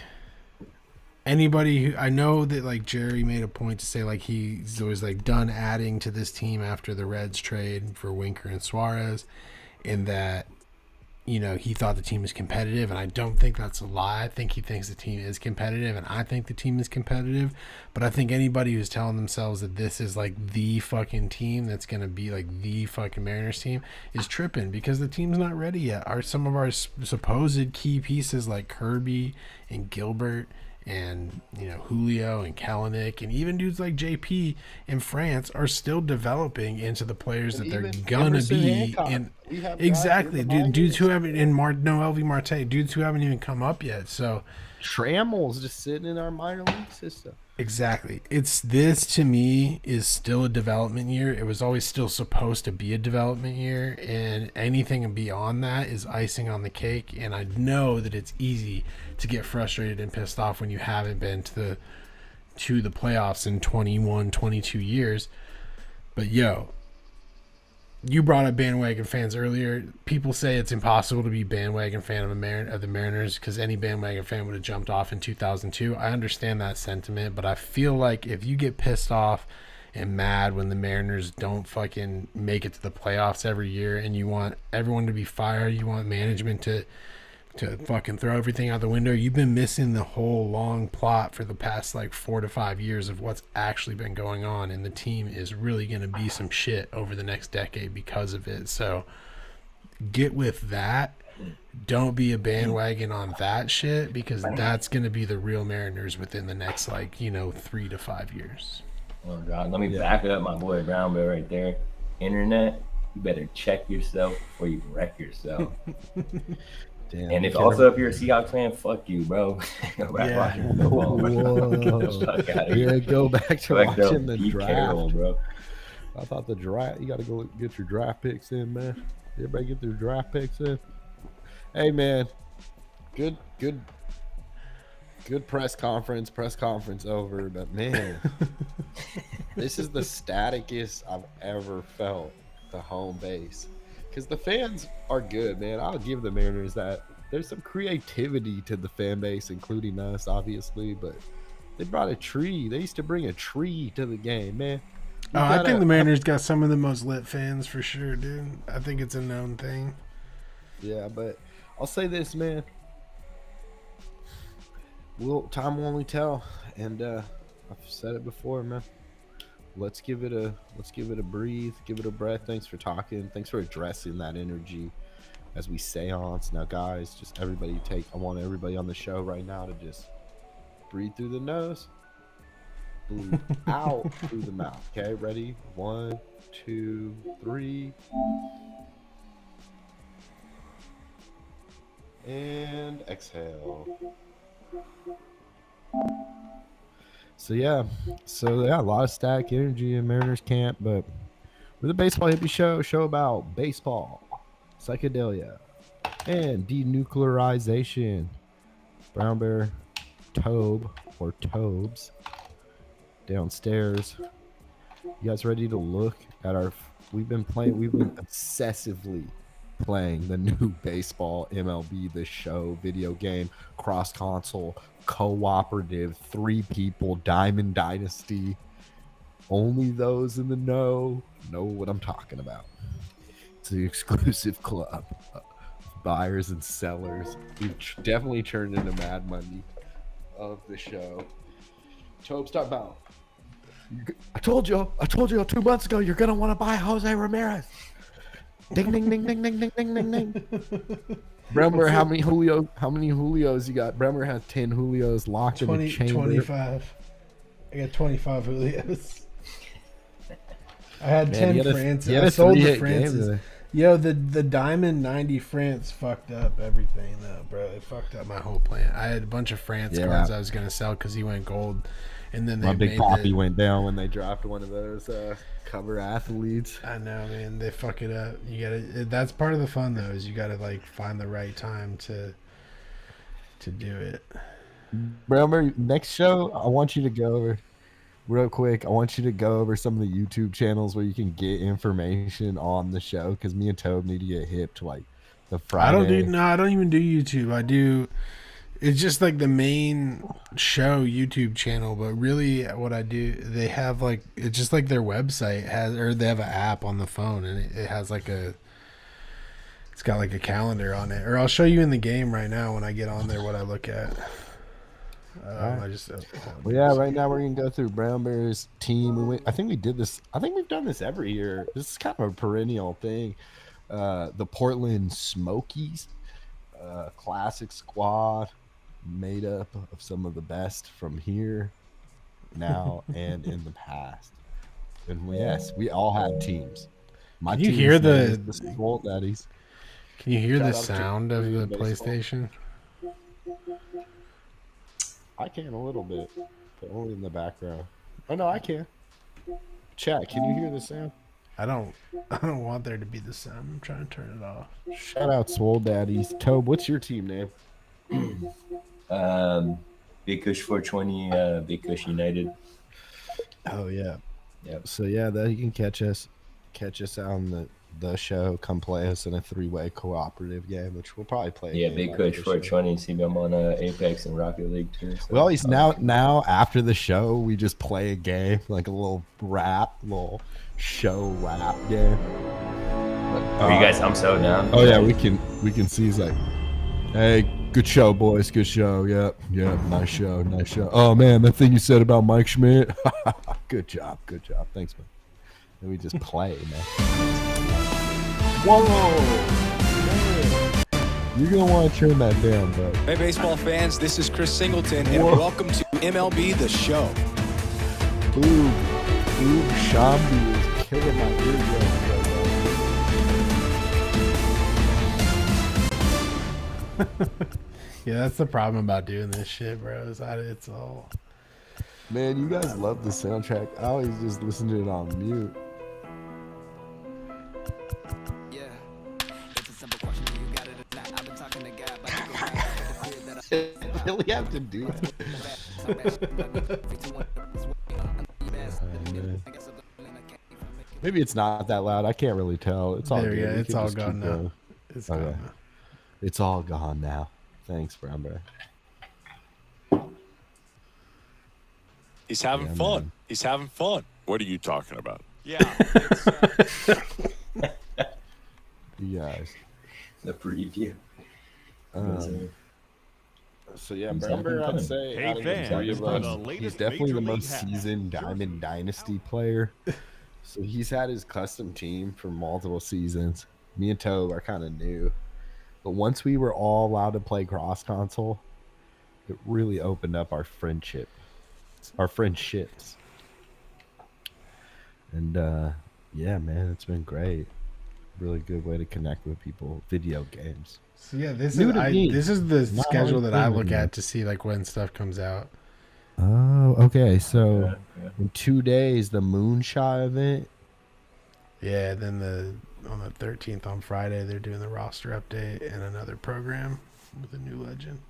anybody who I know that like Jerry made a point to say like he's always like done adding to this team after the Reds trade for Winker and Suarez, and that he thought the team was competitive, and I don't think that's a lie. I think he thinks the team is competitive, and I think the team is competitive. But I think anybody who's telling themselves that this is like the fucking team that's going to be like the fucking Mariners team is tripping, because the team's not ready yet. Some of our supposed key pieces like Kirby and Gilbert and Julio and Kalanick and even dudes like JP in France are still developing into the players that they're gonna be. And exactly, dudes who haven't LV Marte, dudes who haven't even come up yet. So Trammell's just sitting in our minor league system. Exactly. This to me is still a development year. It was always still supposed to be a development year, and anything beyond that is icing on the cake. And I know that it's easy to get frustrated and pissed off when you haven't been to the playoffs in 21, 22 years. But you brought up bandwagon fans earlier. People say it's impossible to be bandwagon fan of the Mariners because any bandwagon fan would have jumped off in 2002. I understand that sentiment, but I feel like if you get pissed off and mad when the Mariners don't fucking make it to the playoffs every year, and you want everyone to be fired, you want management to fucking throw everything out the window, you've been missing the whole long plot for the past like 4 to 5 years of what's actually been going on, and the team is really going to be some shit over the next decade because of it. So get with that. Don't be a bandwagon on that shit, because that's going to be the real Mariners within the next 3 to 5 years. Oh God, let me back up my boy Brownbear right there. Internet, you better check yourself before you wreck yourself. Damn, and if you're a Seahawks fan, fuck you, bro. Go back watching football. Go back to watching the draft, Carroll, bro. I thought the draft. You got to go get your draft picks in, man. Everybody get their draft picks in. Hey, man, good press conference. Press conference over, but man, this is the staticest I've ever felt the home base. Because the fans are good, man. I'll give the Mariners that. There's some creativity to the fan base, including us, obviously. But they brought a tree. They used to bring a tree to the game, man. I think the Mariners got some of the most lit fans for sure, dude. I think it's a known thing. Yeah, but I'll say this, man. Time will only tell. And I've said it before, man. Let's give it a breathe, give it a breath. Thanks for talking. Thanks for addressing that energy as we seance. Now, guys, just everybody I want everybody on the show right now to just breathe through the nose, breathe out through the mouth. Okay, ready? 1, 2, 3. And exhale. So yeah, a lot of static energy in Mariners camp, but we're the Baseball Hippie show about baseball, psychedelia, and denuclearization. Brownbear, Tobe, or Tobes, downstairs. You guys ready to look at we've been obsessively playing the new baseball MLB The Show video game, cross console, cooperative, 3 people, Diamond Dynasty. Only those in the know what I'm talking about. It's the exclusive club. Buyers and sellers. We've definitely turned into Mad Money of the show. Tobe, start about. I told you 2 months ago you're gonna want to buy Jose Ramirez. Ding ding ding ding ding ding ding ding ding. Bremer, how many Julios you got? Bremer has 10 Julios locked in the chamber. 25. I got 25 Julios. I had 10 Francis. I sold the Francis. Yo, the Diamond 90 France fucked up everything though, bro. It fucked up my whole plan. I had a bunch of France cards I was gonna sell because he went gold, and then my big poppy went down when they dropped one of those cover athletes. I know, man. They fuck it up. You gotta. That's part of the fun though. Is you gotta like find the right time to do it. Remember, next show I want you to go over. Real quick, I want you to go over some of the YouTube channels where you can get information on the show because me and Tobe need to get hip to like the Friday. I don't even do YouTube. I do. It's just like the main show YouTube channel, but really what I do, they have like it's just like their website or they have an app on the phone and it has like it's got like a calendar on it. Or I'll show you in the game right now when I get on there what I look at. Right now we're gonna go through Brownbear's team. I think we did this. I think we've done this every year. This is kind of a perennial thing. The Portland Smokies, classic squad, made up of some of the best from here, now, and in the past. And yes, we all had teams. Can you hear the Swole Daddies? Can you hear the sound of the PlayStation? I can a little bit, but only in the background. Oh no, I can. Chat, can you hear the sound? I don't want there to be the sound. I'm trying to turn it off. Shout out Swole Daddies. Tobe, what's your team name? Big Kush 420, Big Kush United. Oh yeah. Yep. So yeah, that you can catch us on the show. Come play us in a 3-way cooperative game, which we'll probably play. Yeah, Big Kush 420. See me, I'm on Apex and Rocket League too. So. We always now after the show we just play a game, like a little show rap game. Are you guys? I'm so down. Oh yeah, we can see. He's like, hey, good show, boys. Good show. Yep. Nice show. Oh man, that thing you said about Mike Schmidt. Good job. Thanks, man. And we just play, man. Whoa! Man. You're gonna want to turn that down, bro. Hey, baseball fans, this is Chris Singleton, and welcome to MLB The Show. Ooh, Shambi is killing my eardrums. Yeah, that's the problem about doing this shit, bro. Is that it's all. Man, you guys love the soundtrack. I always just listen to it on mute. Really have to do that. Maybe it's not that loud. I can't really tell. It's all good. It's all gone now. It's gone now. It's all gone now. Thanks, Brownbear. He's having fun. Man. He's having fun. What are you talking about? Yeah. You guys. The preview. So yeah, Brownbear, I'd say out of the three of us, he's definitely the most seasoned Diamond Dynasty player. So he's had his custom team for multiple seasons. Me and Tobe are kind of new, but once we were all allowed to play cross console, it really opened up our friendships. And yeah, man, it's been great. Really good way to connect with people. Video games. So yeah, this is the schedule that I look at to see like when stuff comes out. Oh, okay. So in 2 days, the Moonshot event. Yeah, then on the 13th on Friday, they're doing the roster update and another program with a new legend.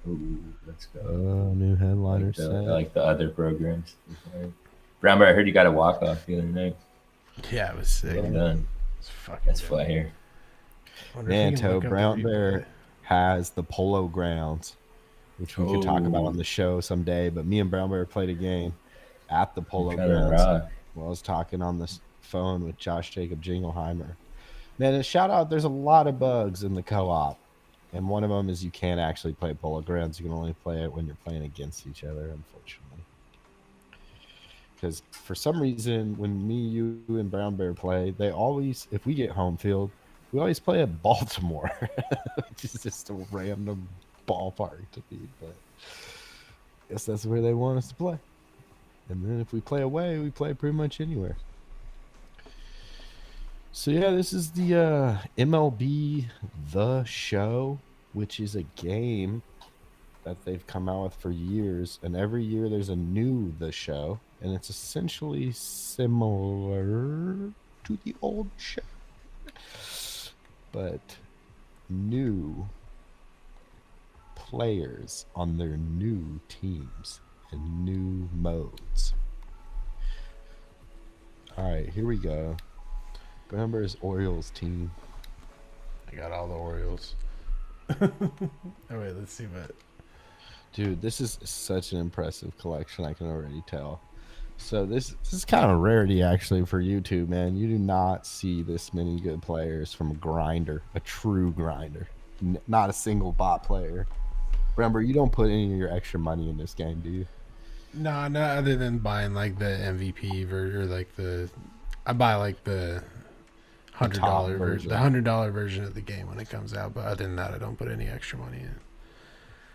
Ooh, let's go. Oh, new headliner set. Like the other programs. Brownbear, I heard you got a walk off the other night. Yeah, it was sick. Well done. It's fucking. That's fire. Man, Tobe, Brownbear has the Polo Grounds, which we could talk about on the show someday. But me and Brownbear played a game at the Polo Grounds. Well, I was talking on the phone with Josh Jacob Jingleheimer. Man, a shout out. There's a lot of bugs in the co-op, and one of them is you can't actually play Polo Grounds. You can only play it when you're playing against each other, unfortunately. Because for some reason, when me, you, and Brown Bear play, they always, if we get home field, we always play at Baltimore, which is just a random ballpark to me. But I guess that's where they want us to play. And then if we play away, we play pretty much anywhere. So yeah, this is the MLB The Show, which is a game that they've come out with for years, and every year there's a new The Show, and it's essentially similar to the old show, but new players on their new teams and new modes. All right, here we go. Remember his Orioles team. I got all the Orioles. Oh wait, let's see what. Dude, this is such an impressive collection. I can already tell. So this is kind of a rarity actually for YouTube, man. You do not see this many good players from a grinder, a true grinder, not a single bot player. Remember, you don't put any of your extra money in this game, do you? No, not other than buying like the MVP version, or like I buy like the $100 version, the $100 version of the game when it comes out. But other than that, I don't put any extra money in.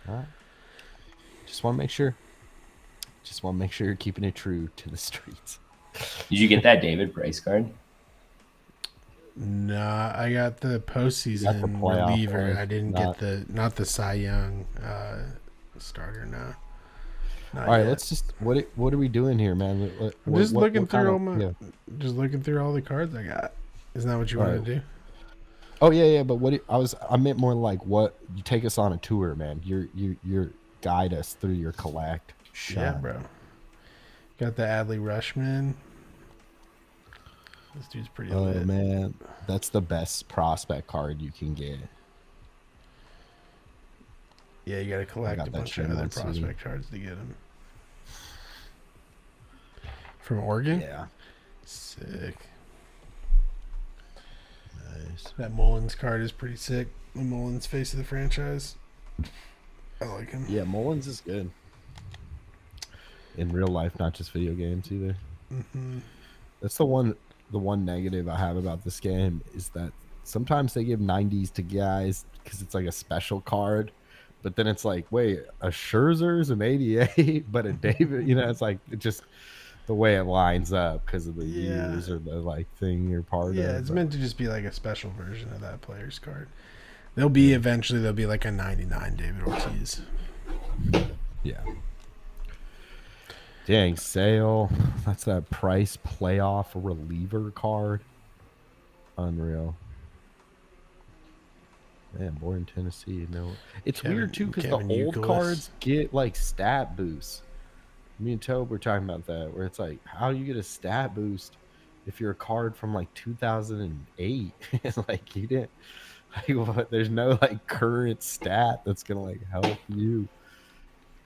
All right. Just want to make sure. Just want to make sure you're keeping it true to the streets. Did you get that David Price card? Nah, I got the postseason reliever. I didn't get not the Cy Young starter. No. All right, let's just what are we doing here, man? Just looking through all the cards I got. Isn't that what you want to do? Oh yeah, but I meant more like what you take us on a tour, man. You're guide us through your collect. Yeah, bro. Got the Adley Rushman. This dude's pretty lit. Oh man, that's the best prospect card you can get. Yeah, you got to collect a bunch of other prospect cards to get him. From Oregon? Yeah. Sick. Nice. That Mullins card is pretty sick. The Mullins face of the franchise. I like him. Yeah, Mullins is good. In real life, not just video games either. Mm-hmm. That's the one negative I have about this game is that sometimes they give 90s to guys because it's like a special card. But then it's like, wait, a Scherzer's an 88, but a David, it's like it just the way it lines up because of the years or the like thing you're part of. Yeah, it's meant to just be like a special version of that player's card. Eventually there'll be like a 99 David Ortiz. Yeah. Dang, Sale. That's that Price playoff reliever card. Unreal. Man, born in Tennessee. No, it's weird too because the old cards get like stat boosts. Me and Tobe were talking about that, where it's like, how do you get a stat boost if you're a card from like 2008? It's like you didn't. Like, what? There's no like current stat that's gonna like help you.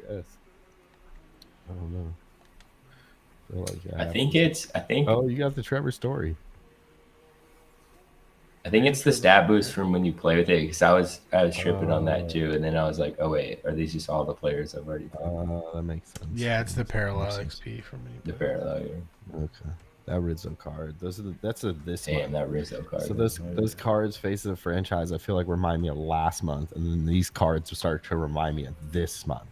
Yes. I don't know. I think. Oh, you got the Trevor Story. I think it's the stat boost from when you play with it, because I was tripping on that too, and then I was like, oh wait, are these just all the players I've already played? That makes sense. Yeah, it's the parallel XP from the parallel. Yeah. Okay, that Rizzo card. That's this. Damn, month. that Rizzo card. So those cards, face of the franchise, I feel like remind me of last month, and then these cards start to remind me of this month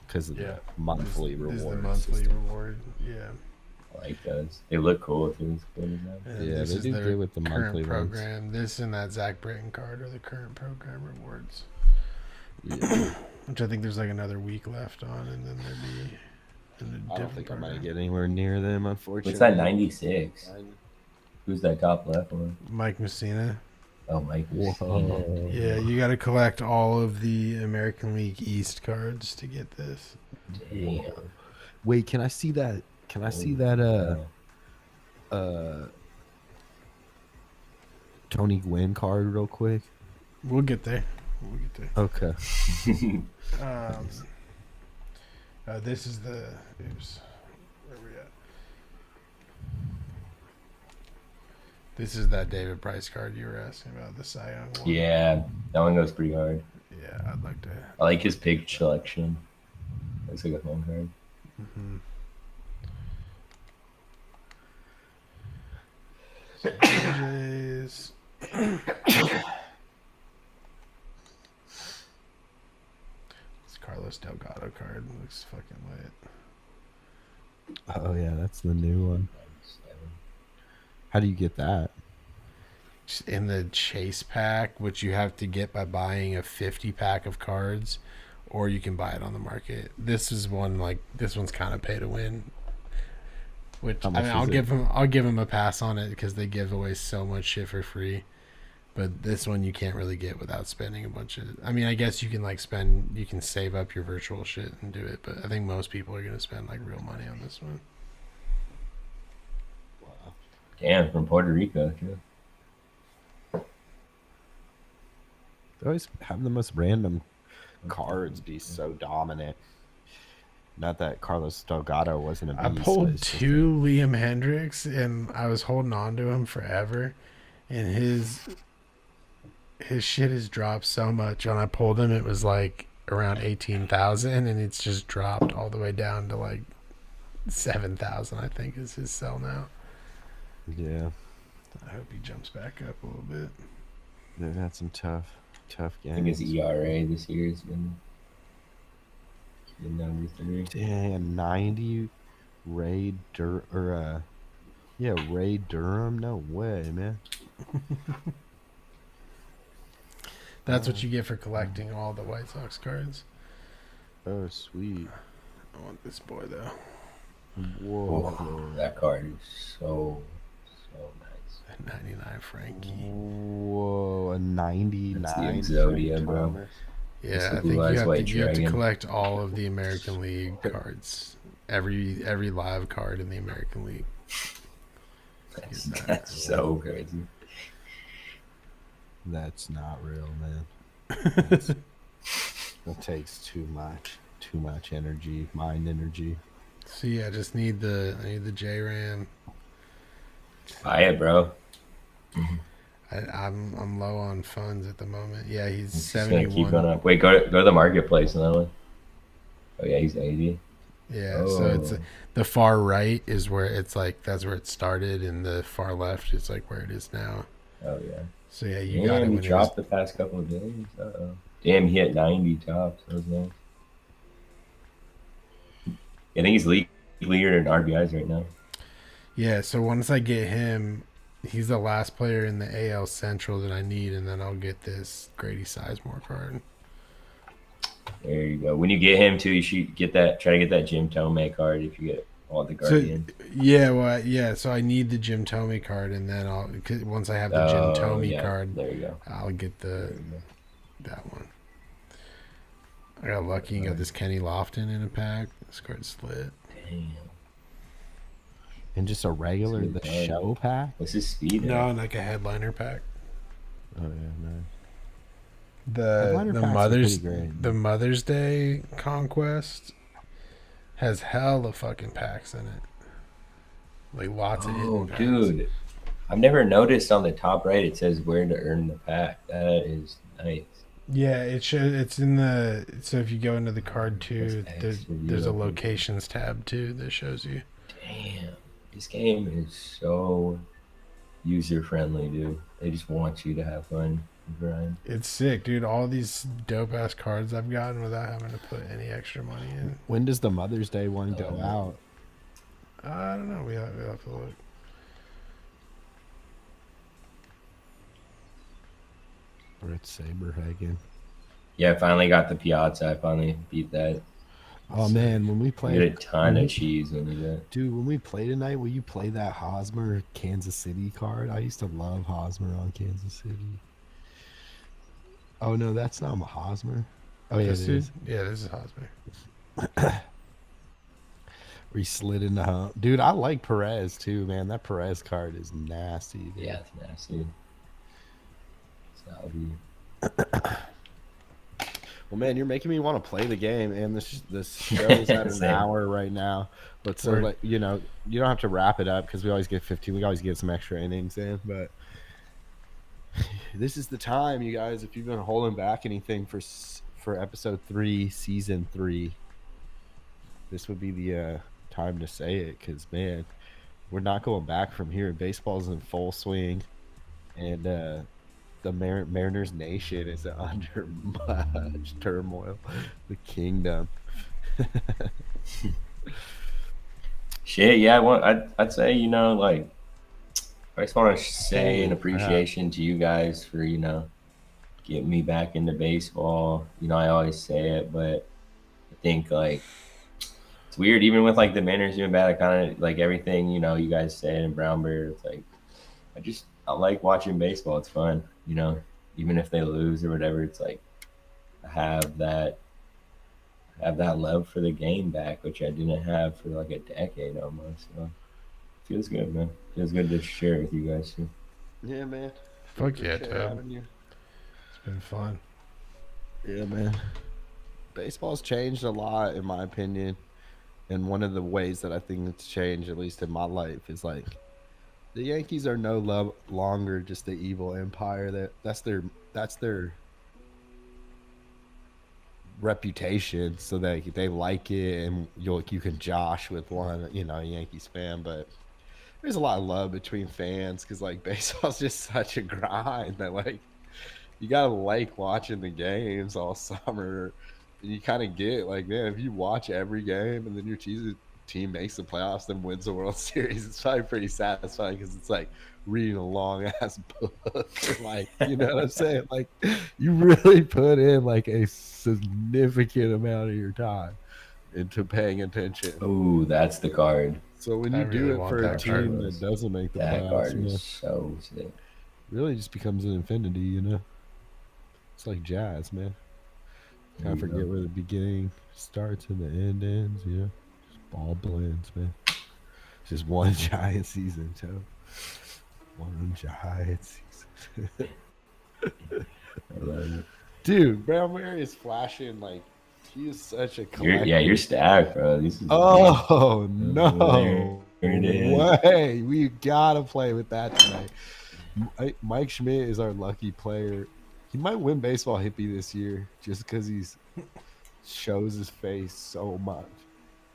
because of the monthly reward. This is the monthly reward. Yeah. I like those. They look cool too. Yeah, they do good with the monthly program. ones. This and that Zach Britton card are the current program rewards. Yeah. Which I think there's like another week left on, and then there'd be I don't think I might get anywhere near them, unfortunately. What's that 96? Who's that top left one? Mike Messina. Oh, Mike Messina. Yeah, you got to collect all of the American League East cards to get this. Damn. Wait, can I see that? Can I see that Tony Gwynn card real quick? We'll get there. Okay. This is the oops. Where we This is that David Price card you were asking about, the Cy Young one. Yeah, that one goes pretty hard. Yeah, I'd like to. I like his pitch selection. Looks like a phone card. Mm-hmm. Jays. This Carlos Delgado card looks fucking lit. Oh yeah, that's the new one. How do you get that? Just in the chase pack, which you have to get by buying a 50 pack of cards, or you can buy it on the market. This is one this one's kind of pay to win. Which I mean, I'll give him a pass on it because they give away so much shit for free. But this one you can't really get without spending a bunch of. I mean, I guess you can you can save up your virtual shit and do it. But I think most people are gonna spend like real money on this one. Wow. Damn, from Puerto Rico too. They always have the most random cards be so dominant. Not that Carlos Delgado wasn't a beast. I pulled 2 Liam Hendricks and I was holding on to him forever, and his shit has dropped so much. When I pulled him, it was like around 18,000, and it's just dropped all the way down to like 7,000. I think is his sell now. Yeah, I hope he jumps back up a little bit. they've had some tough games. I think his ERA this year has been number 3. Damn, 90 Ray Durham. Ray Durham. No way, man. That's what you get for collecting all the White Sox cards. Oh, sweet. I want this boy though. Whoa. That card is so nice. 99 Frankie. Whoa, a 99. That's the Exodia, bro. Yeah, I the think Blue Eyes White you have to Dragon. collect all of the American League cards. Every live card in the American League. That's so crazy. That's not real, man. It takes too much energy, mind energy. So yeah, I need the J-Ram. Buy it, bro. I'm low on funds at the moment. Yeah, he's It's just gonna 71. keep going up. Wait, go to the marketplace on that one. Oh yeah, he's 80. Yeah, so it's the far right is where it's like that's where it started, and the far left is like where it is now. Oh yeah. So yeah, you got it. He When dropped the past couple of days. Damn, he hit 90 tops. That was nice. I think he's leader in RBIs right now. Yeah, so once I get him, he's the last player in the AL Central that I need, and then I'll get this Grady Sizemore card. There you go. When you get him too, you should try to get that Jim Tomei card if you get all the Guardians. So I need the Jim Tomei card, and then once I have the Jim Tomei card, there you go. I'll get that one. I got lucky and got this Kenny Lofton in a pack. This card's lit. Damn. And just a regular show pack? What's his speed? No, like a headliner pack. Oh yeah, man. The Mother's Day Conquest has hella fucking packs in it. Like lots of hidden packs. Dude. I've never noticed on the top right it says where to earn the pack. That is nice. Yeah, it's in the so if you go into the card too, there's a locations tab too that shows you. Damn. This game is so user friendly, dude. They just want you to have fun and grind. It's sick, dude. All these dope ass cards I've gotten without having to put any extra money in. When does the Mother's Day one go out? I don't know. We have to look. Or it's Saberhagen. Yeah, I finally got the Piazza. I finally beat that. Oh man, when we You played, get a ton of cheese when you do. dude, when we play tonight, will you play that Hosmer Kansas City card? I used to love Hosmer on Kansas City. Oh no, that's not a Hosmer. Oh yeah, it is. Yeah, this is Hosmer. Where he slid in the hump. Dude, I like Perez too, man. That Perez card is nasty. Dude. Yeah, it's nasty. Salvi. Well, man, you're making me want to play the game, and this show is at an Same. hour right now. But so, Word. like, you know, you don't have to wrap it up because we always get 15. We always get some extra innings in. But this is the time, you guys. If you've been holding back anything for episode 3, season 3, this would be the time to say it. Because man, we're not going back from here. Baseball's in full swing, and the Mariners Nation is under much turmoil. The kingdom. Shit, yeah. I'd say, you know, like, I just want to say an appreciation to you guys for, you know, getting me back into baseball. You know, I always say it, but I think, like, it's weird. Even with, like, the Mariners doing bad, I kind of, like, everything, you know, you guys say in Brownbear, it's like, I like watching baseball. It's fun, you know, even if they lose or whatever. It's like I have that love for the game back, which I didn't have for like a decade almost. So it feels good, man. Feels good to share it with you guys too. Yeah, man. Fuck yeah, Appreciate Tobe. having you. It's been fun. Yeah, man. Baseball's changed a lot, in my opinion. And one of the ways that I think it's changed, at least in my life, is like the Yankees are no longer just the evil empire. That's their reputation, so they like it, and you can josh with one, you know, Yankees fan. But there's a lot of love between fans because like baseball's just such a grind that like you gotta like watching the games all summer. And you kind of get like, man, if you watch every game and then your team makes the playoffs, then wins the World Series, it's probably pretty satisfying because it's like reading a long ass book. Like, you know what I'm saying? Like, you really put in like a significant amount of your time into paying attention. Oh, that's the card. So when I you do really it want for a that team card. that doesn't make the That playoffs, card man, is so sick. really just becomes an infinity, you know? It's like jazz, man. Kind of forget where the beginning starts and the end ends, you know? Just ball blends, man. It's just one giant season, Joe. One giant season. I love it. Dude, Brownbear is flashing like he is such a collector. You're stacked, bro. This is Oh no There it is. way! We gotta play with that tonight. Mike Schmidt is our lucky player. He might win baseball hippie this year just because he's shows his face so much.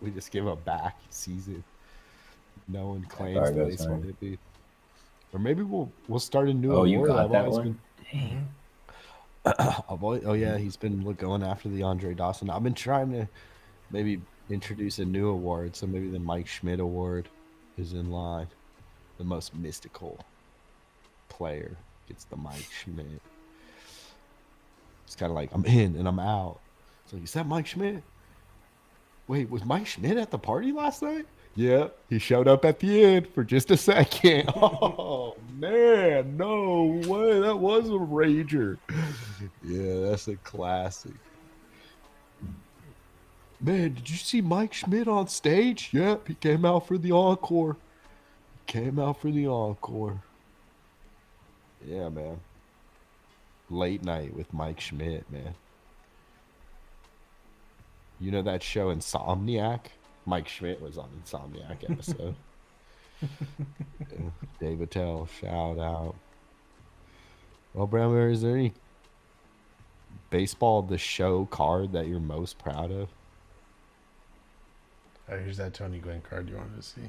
We just give him a back season. No one claims card the goes baseball hard. hippie. Or maybe we'll start a new Oh, you award. got I've that always one? been oh yeah, he's been going after the Andre Dawson. I've been trying to maybe introduce a new award, so maybe the Mike Schmidt Award is in line. The most mystical player gets the Mike Schmidt. It's kind of like I'm in and I'm out. It's like, is that Mike Schmidt? Wait, was Mike Schmidt at the party last night? Yeah, he showed up at the end for just a second. Oh man, no way, that was a rager. Yeah, that's a classic. Man, did you see Mike Schmidt on stage? Yep, he came out for the encore. Yeah, man. Late night with Mike Schmidt, man. You know that show Insomniac? Mike Schmidt was on Insomniac episode. Yeah, Dave Attell, shout out. Well, Brownbear, is there any baseball the show card that you're most proud of? Oh, here's that Tony Gwynn card you wanted to see.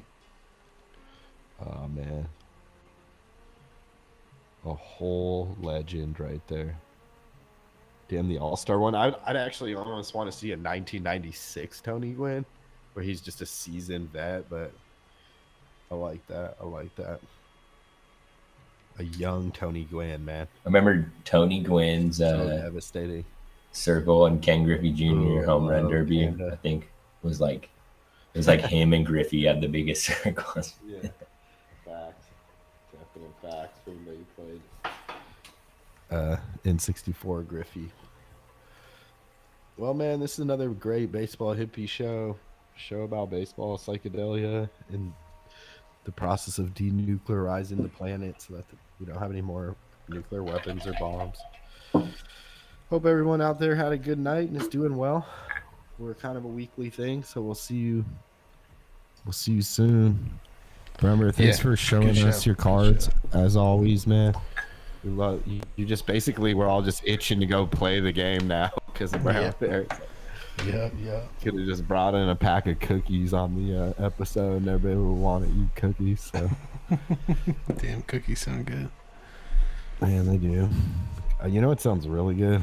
Oh man, a whole legend right there. Damn, the All-Star one. I'd actually almost want to see a 1996 Tony Gwynn, where he's just a seasoned vet. But I like that. A young Tony Gwynn, man. I remember Tony Gwynn's So devastating. circle and Ken Griffey Jr. Ooh, home run love derby. Canada. I think it was like him and Griffey had the biggest circles. Yeah, facts. Definite facts from when they played. In '64 Griffey. Well, man, this is another great baseball hippie show about baseball, psychedelia, and the process of denuclearizing the planet so that we don't have any more nuclear weapons or bombs. Hope everyone out there had a good night and is doing well. We're kind of a weekly thing, so we'll see you. We'll see you soon. Remember, thanks for showing us your cards as always, man. We love you. You just basically we're all just itching to go play the game now because of Brownbear. Yeah. Could have just brought in a pack of cookies on the episode, and everybody would want to eat cookies. So, damn, cookies sound good. Man, they do. You know what sounds really good?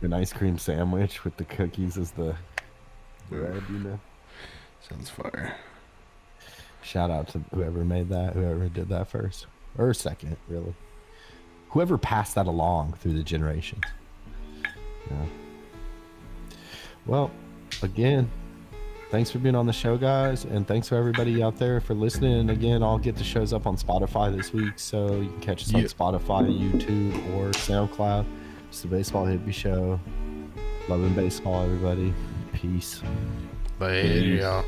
An ice cream sandwich with the cookies as the bread, you know? Sounds fire. Shout out to whoever made that, whoever did that first. Or second, really. Whoever passed that along through the generations. Yeah. Well, again, thanks for being on the show, guys. And thanks for everybody out there for listening. And again, I'll get the shows up on Spotify this week. So you can catch us on Spotify, YouTube, or SoundCloud. It's the Baseball Hippie Show. Loving baseball, everybody. Peace. Later, y'all.